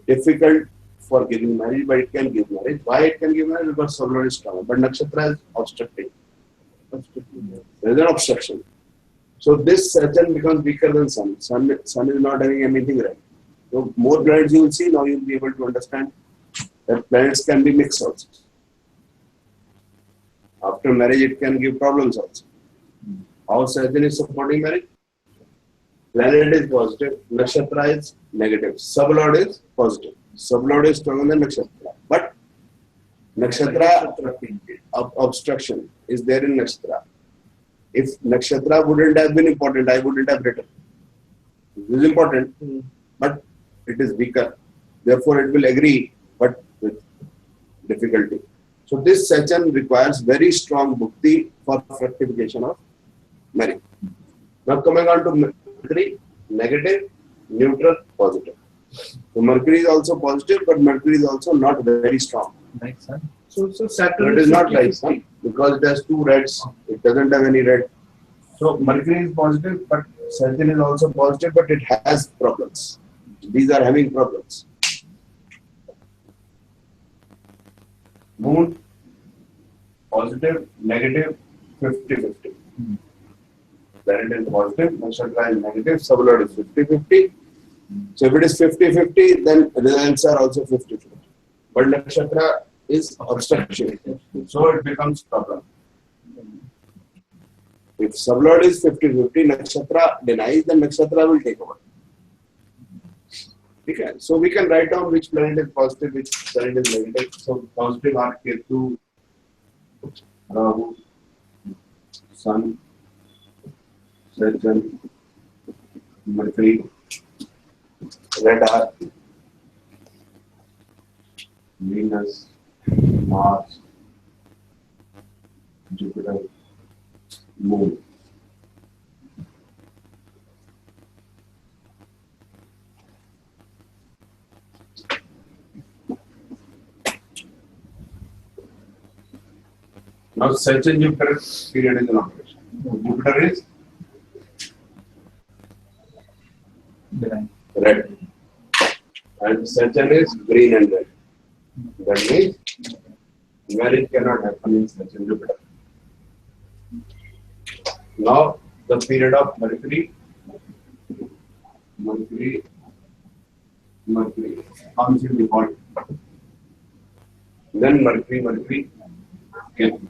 difficult for giving marriage, but it can give marriage. Why it can give marriage? Because Sublord is stronger. But Nakshatra is obstructing. There is an obstruction. So this Saturn becomes weaker than Sun. Sun is not having anything right. So more planets you will see, now you will be able to understand that planets can be mixed also. After marriage, it can give problems also. How Saturn is supporting marriage? Planet is positive, Nakshatra is negative. Sublord is positive. Sublord is stronger than Nakshatra. But Nakshatra obstruction is there in Nakshatra. If Nakshatra wouldn't have been important, I wouldn't have written. This is important, but it is weaker. Therefore, it will agree, but with difficulty. So this Saturn requires very strong bhukti for fructification of marriage. Now coming on to Mercury, negative, neutral, positive. So Mercury is also positive, but Mercury is also not very strong. Like Sun. So Saturn It is not like Sun because it has 2 reds. It doesn't have any red. So Mercury is positive, but Saturn is also positive, but it has problems. These are having problems. Moon, positive, negative, 50-50. Planet is positive, Nakshatra is negative, Sublord is 50-50. So if it is 50-50, then results are also 50-50. But Nakshatra is obstruction, so it becomes problem. If Sublord is 50-50, Nakshatra denies, then Nakshatra will take over. Okay. So we can write down which planet is positive, which planet is negative. So positive are Ketu, Rahu, Sun, Saturn, Mercury, red are Venus, Mars, Jupiter, Moon. Now Saturn Jupiter period is in operation. Jupiter is red. And Saturn is green and red. That means marriage cannot happen in Saturn Jupiter. Now the period of Mercury comes in the body. Then Mercury, Ketu.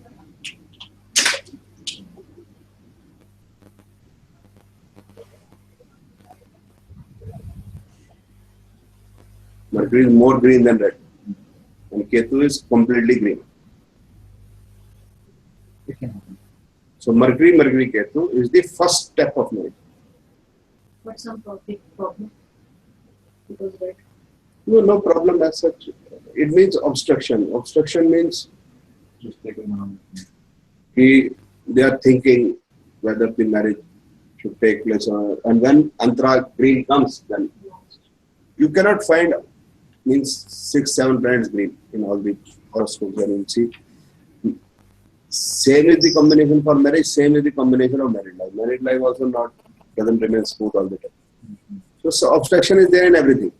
Mercury is more green than red. And Ketu is completely green. So Mercury, Ketu is the first step of marriage. But some big problem. Because red. No problem as such. It means obstruction. Obstruction means they are thinking whether the marriage should take place or, and when Antara green comes, then you cannot find means 6-7 planets green in all the horoscopes and you see. Same is the combination for marriage, same is the combination of married life. Married life also doesn't remain smooth all the time. So obstruction is there in everything.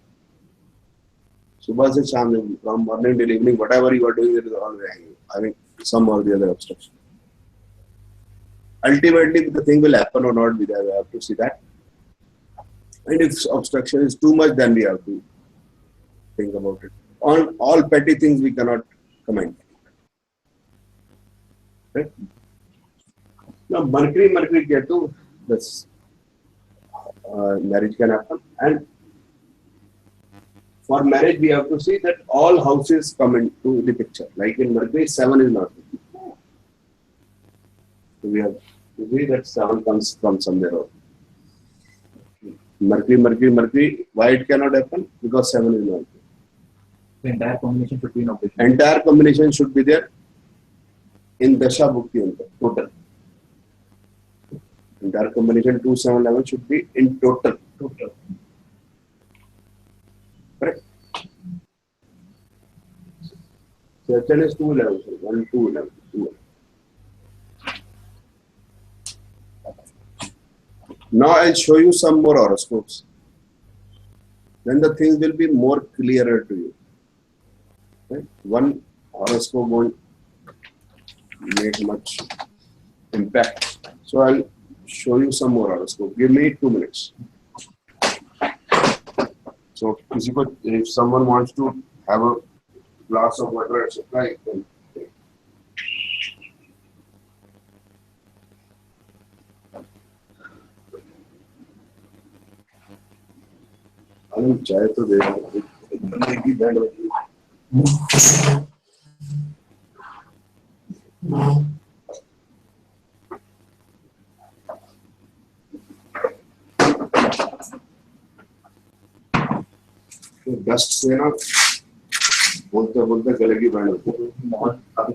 Subha se sham, from morning till evening, whatever you are doing, it is always having some or the other obstruction. Ultimately, the thing will happen or not be there. We have to see that. And if obstruction is too much, then we have to think about it. On all petty things, we cannot comment. Right? Now, Mercury, Ketu, this marriage can happen. And for marriage, we have to see that all houses come into the picture. Like in Mercury, 7 is not. So we have to see that 7 comes from somewhere else. Mercury. Why it cannot happen? Because 7 is not there. The entire combination should be in operation. Entire combination should be there in Dasha Bhukti total. Entire combination 2, 7, 11 should be in total. Correct? So H is 2, 11. 1, 2, 11. 2, 11. Now I'll show you some more horoscopes. Then the things will be more clearer to you. Right? One horoscope won't make much impact. So I'll show you some more horoscope. Give me 2 minutes. So if someone wants to have a glass of water, etc., then चाय तो दे band बजी dust से ना बोलते बोलते गले की band होती है। माहौल काफी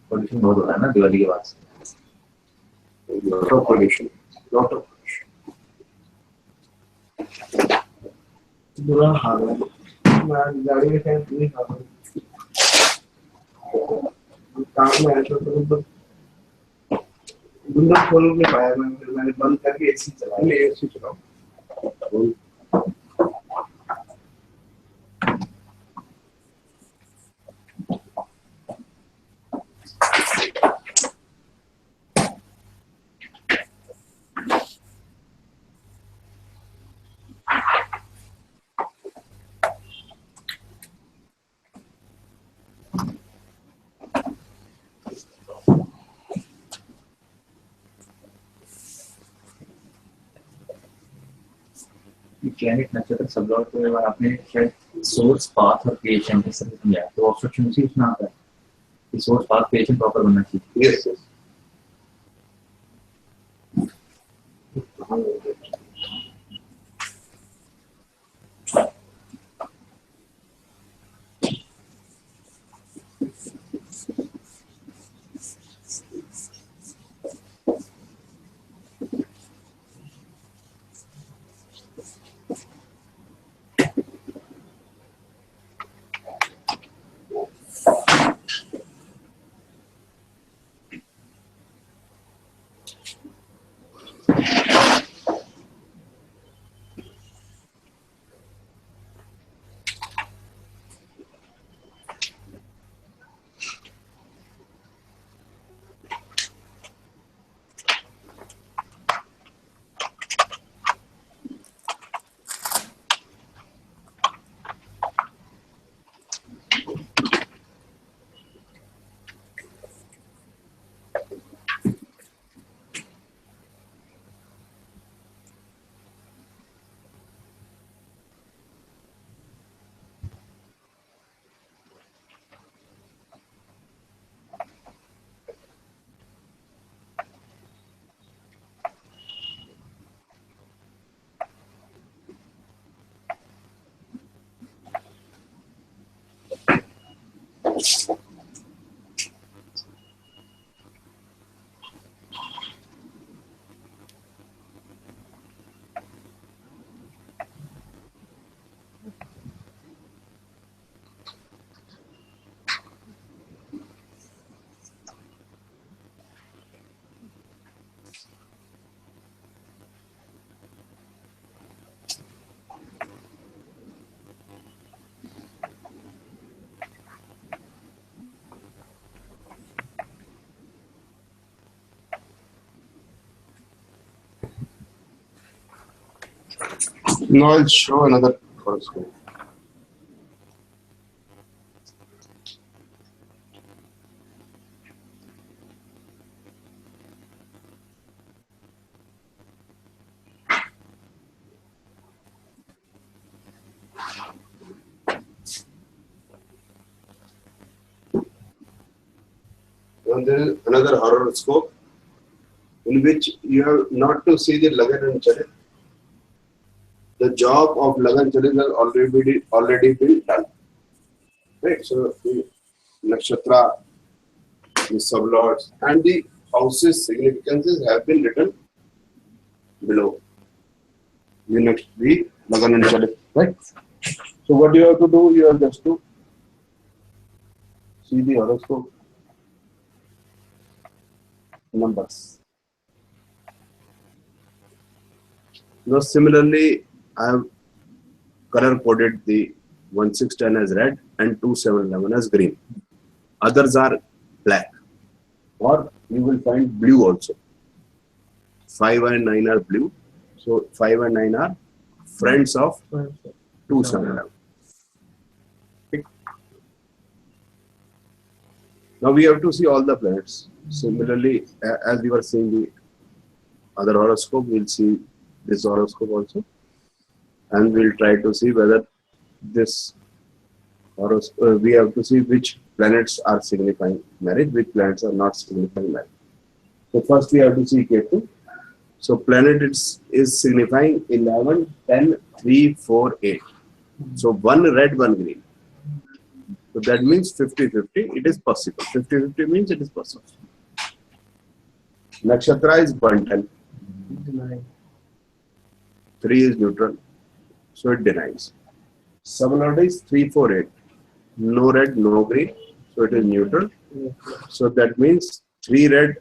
पोल्यूशन बहुत हो रहा है ना दिवाली के बाद से। Lot of pollution. बुरा हाल है। मैं गाड़ी में टाइम नहीं खा रहा हूँ। काम में आया तो विंडो खोल नहीं पाया मैं, फिर मैंने बंद करके एसी चलाया। एसी चलाओ। प्लैनेट नक्षत्र सब लोग तो बार आपने शायद सोर्स पाथ और क्रिएशन के सब समझा, तो ऑब्स्ट्रक्शन उसी उसमें आता है कि सोर्स पाथ क्रिएशन प्रॉपर बनना चाहिए। Yes yes. Now I'll show another horoscope. And there is another horoscope in which you have not to see the Lagan and Charit. the job of Lagan Charis has already been done. Right? So the nakshatra, the sublords, and the houses significances have been written below. The next week, Lagan and Charis, right? So what you have to do, you have just to see the horoscope numbers. Now similarly, I have color coded the 1610 as red and 2711 as green. Others are black, or you will find blue also. 5 and 9 are blue. So 5 and 9 are friends of 2711. Now we have to see all the planets. Similarly, as we were seeing the other horoscope, we'll see this horoscope also. And we'll try to see whether this horoscope, we have to see which planets are signifying marriage, which planets are not signifying marriage. So first we have to see Ketu. So planet is signifying 11, 10, 3, 4, 8. So one red, one green. So that means 50-50, it is possible. 50-50 means it is possible. Nakshatra is Bantan. 3 is neutral. So it denies. Sublord is 3, 4, 8. No red, no green. So it is neutral. So that means 3 red,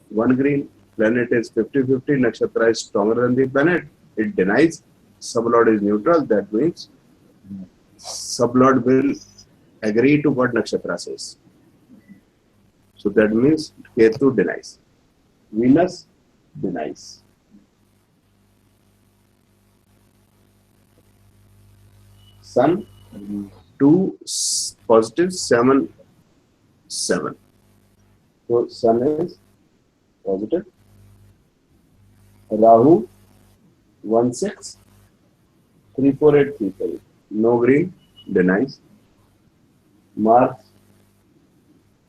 1 green. Planet is 50-50. Nakshatra is stronger than the planet. It denies. Sublord is neutral. That means Sublord will agree to what Nakshatra says. So that means Ketu denies. Venus denies. Sun 2 positive, 7 7. So Sun is positive. Rahu 1 6 3 4 8 3 7. No green, denies. Mars,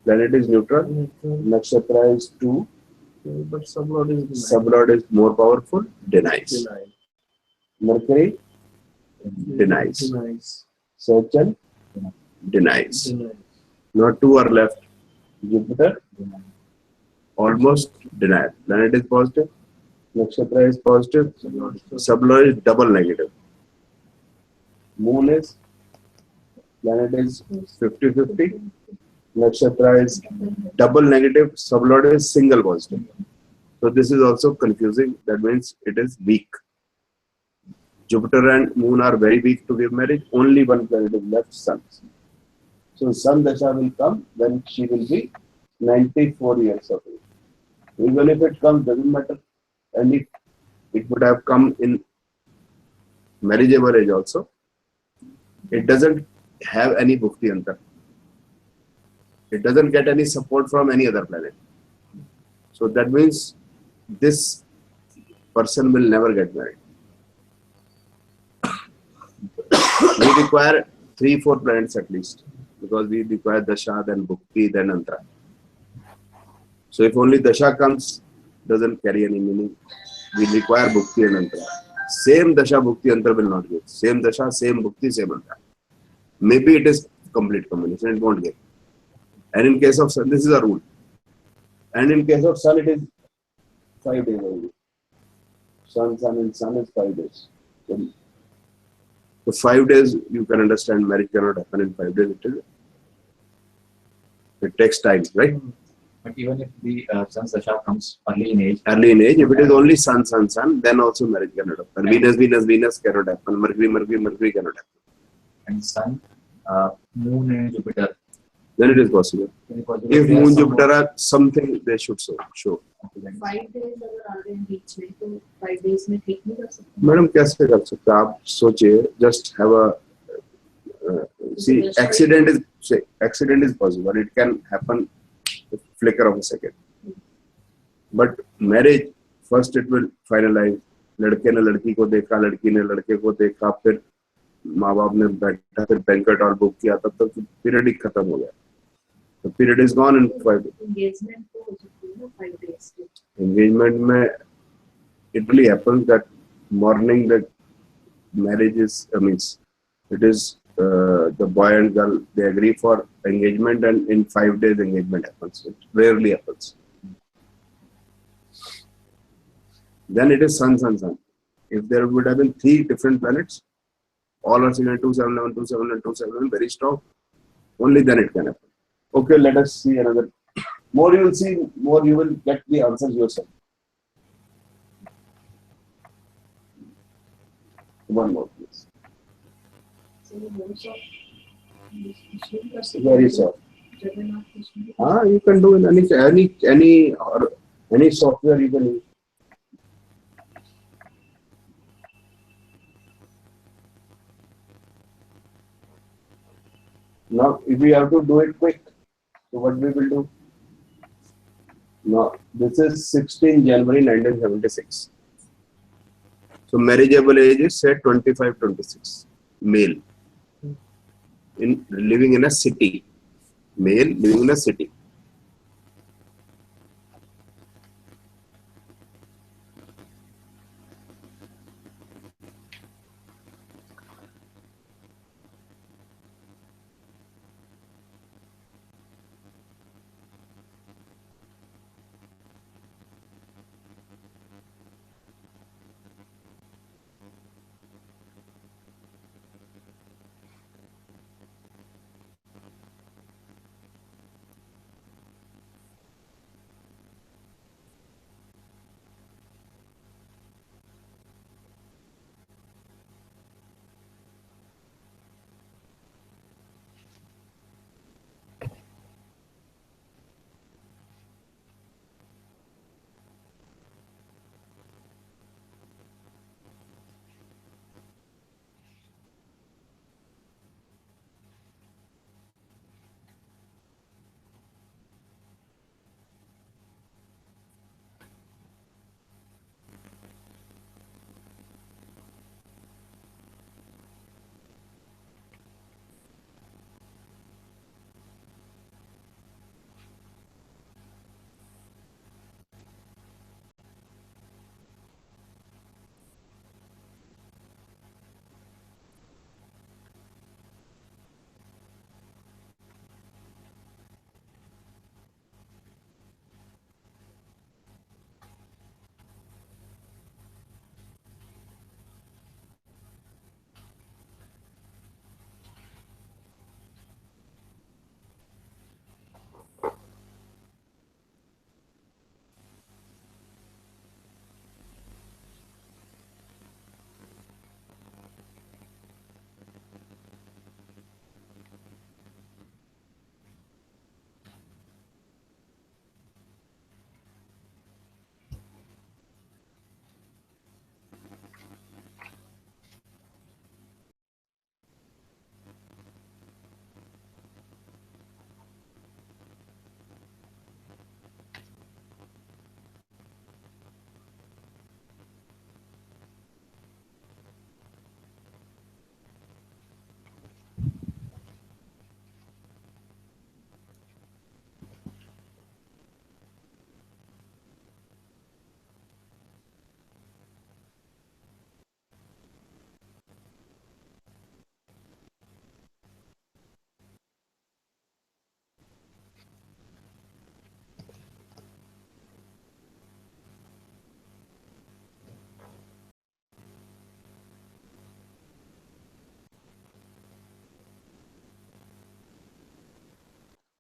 planet is neutral. Nakshatra is 2. But Sublord is more powerful, denies. Mercury denies. Saturn denies. Now 2 are left. Jupiter almost denied. Planet is positive. Nakshatra is positive. Sublord is double negative. Moon is, planet is 50-50. Nakshatra is double negative. Sublord is single positive. So this is also confusing. That means it is weak. Jupiter and Moon are very weak to give marriage. Only one planet is left, Sun. So Sun Dasha will come when she will be 94 years of age. Even if it comes, doesn't matter. And if it would have come in marriageable age also, it doesn't have any bhukti antar. It doesn't get any support from any other planet. So that means this person will never get married. We require 3-4 planets at least, because we require Dasha, then Bhukti, then Antara. So if only Dasha comes, doesn't carry any meaning. We require Bhukti and Antara. Same Dasha, Bhukti, Antara will not give. Same Dasha, same Bhukti, same Antara. Maybe it is complete combination, it won't give. And in case of Sun, this is a rule. And in case of Sun, it is 5 days only. Sun and Sun is 5 days. So 5 days, you can understand marriage cannot happen in 5 days. It takes time, right? But even if the Sun's Dasha comes early in age, If it is only Sun, then also marriage cannot happen. Venus cannot happen. Mercury cannot happen. and Sun, Moon and Jupiter, Then it is possible. If Moon, Jupiter are something, they should show. 5 days अगर आ रहे हैं बीच में तो 5 days में ठीक नहीं कर सकते. मैडम कैसे कर सकते हैं आप सोचिए just have a see accident is possible, it can happen a flicker of a second, but marriage first it will finalize. लड़के ने लड़की को देखा, लड़की ने लड़के को देखा, फिर माँ बाप ने बैठा, फिर बैंकेट हॉल बुक किया, तब तक पीरियड ही खत्म हो गया. The period is gone in 5 days. Engagement को हो सकती है ना 5 days के. Engagement में it really happens that morning the marriage is means it is the boy and girl they agree for engagement, and in 5 days engagement happens. It rarely happens. Then it is sun, sun, sun. If there would have been three different planets, all are seen at 2, 7, 11, 2, 7, and 2, 7, very strong, only then it can happen. Okay, let us see another. More you will see, more you will get the answers yourself. One more, please. Very soft. You can do in any software you can use. Now, if we have to do it quick, so what we will do? Now, this is 16 January 1976. So, marriageable age is say 25, 26. Male. Living in a city. Male living in a city.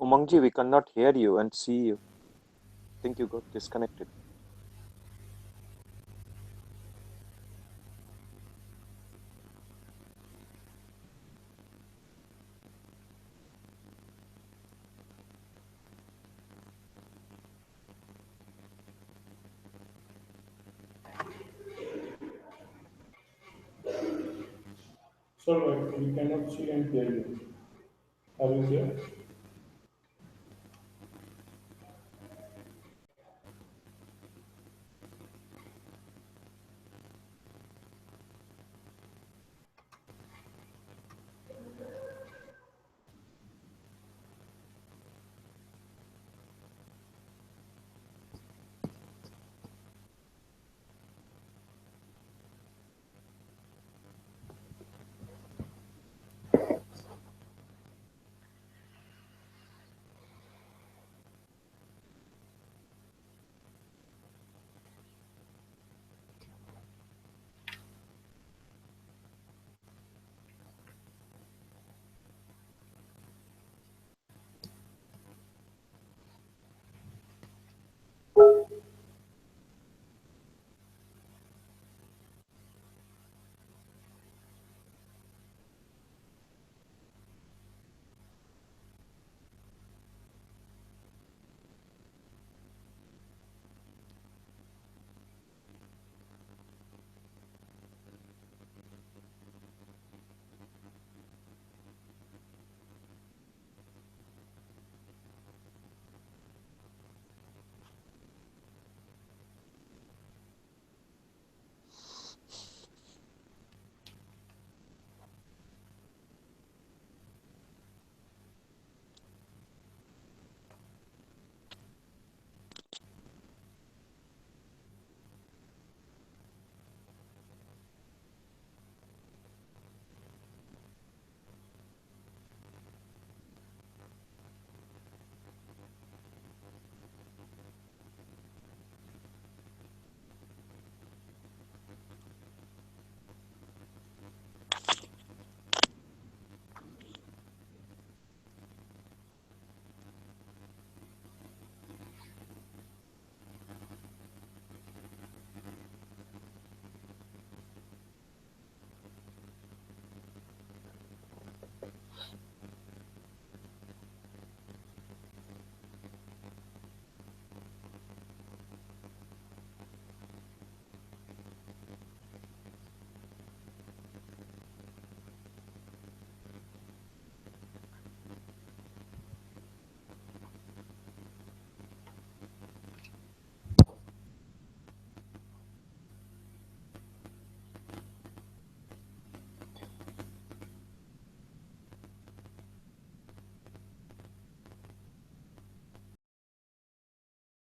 Umangji, we cannot hear you and see you. Think you got disconnected. Sorry, we cannot see and hear you. Are you there?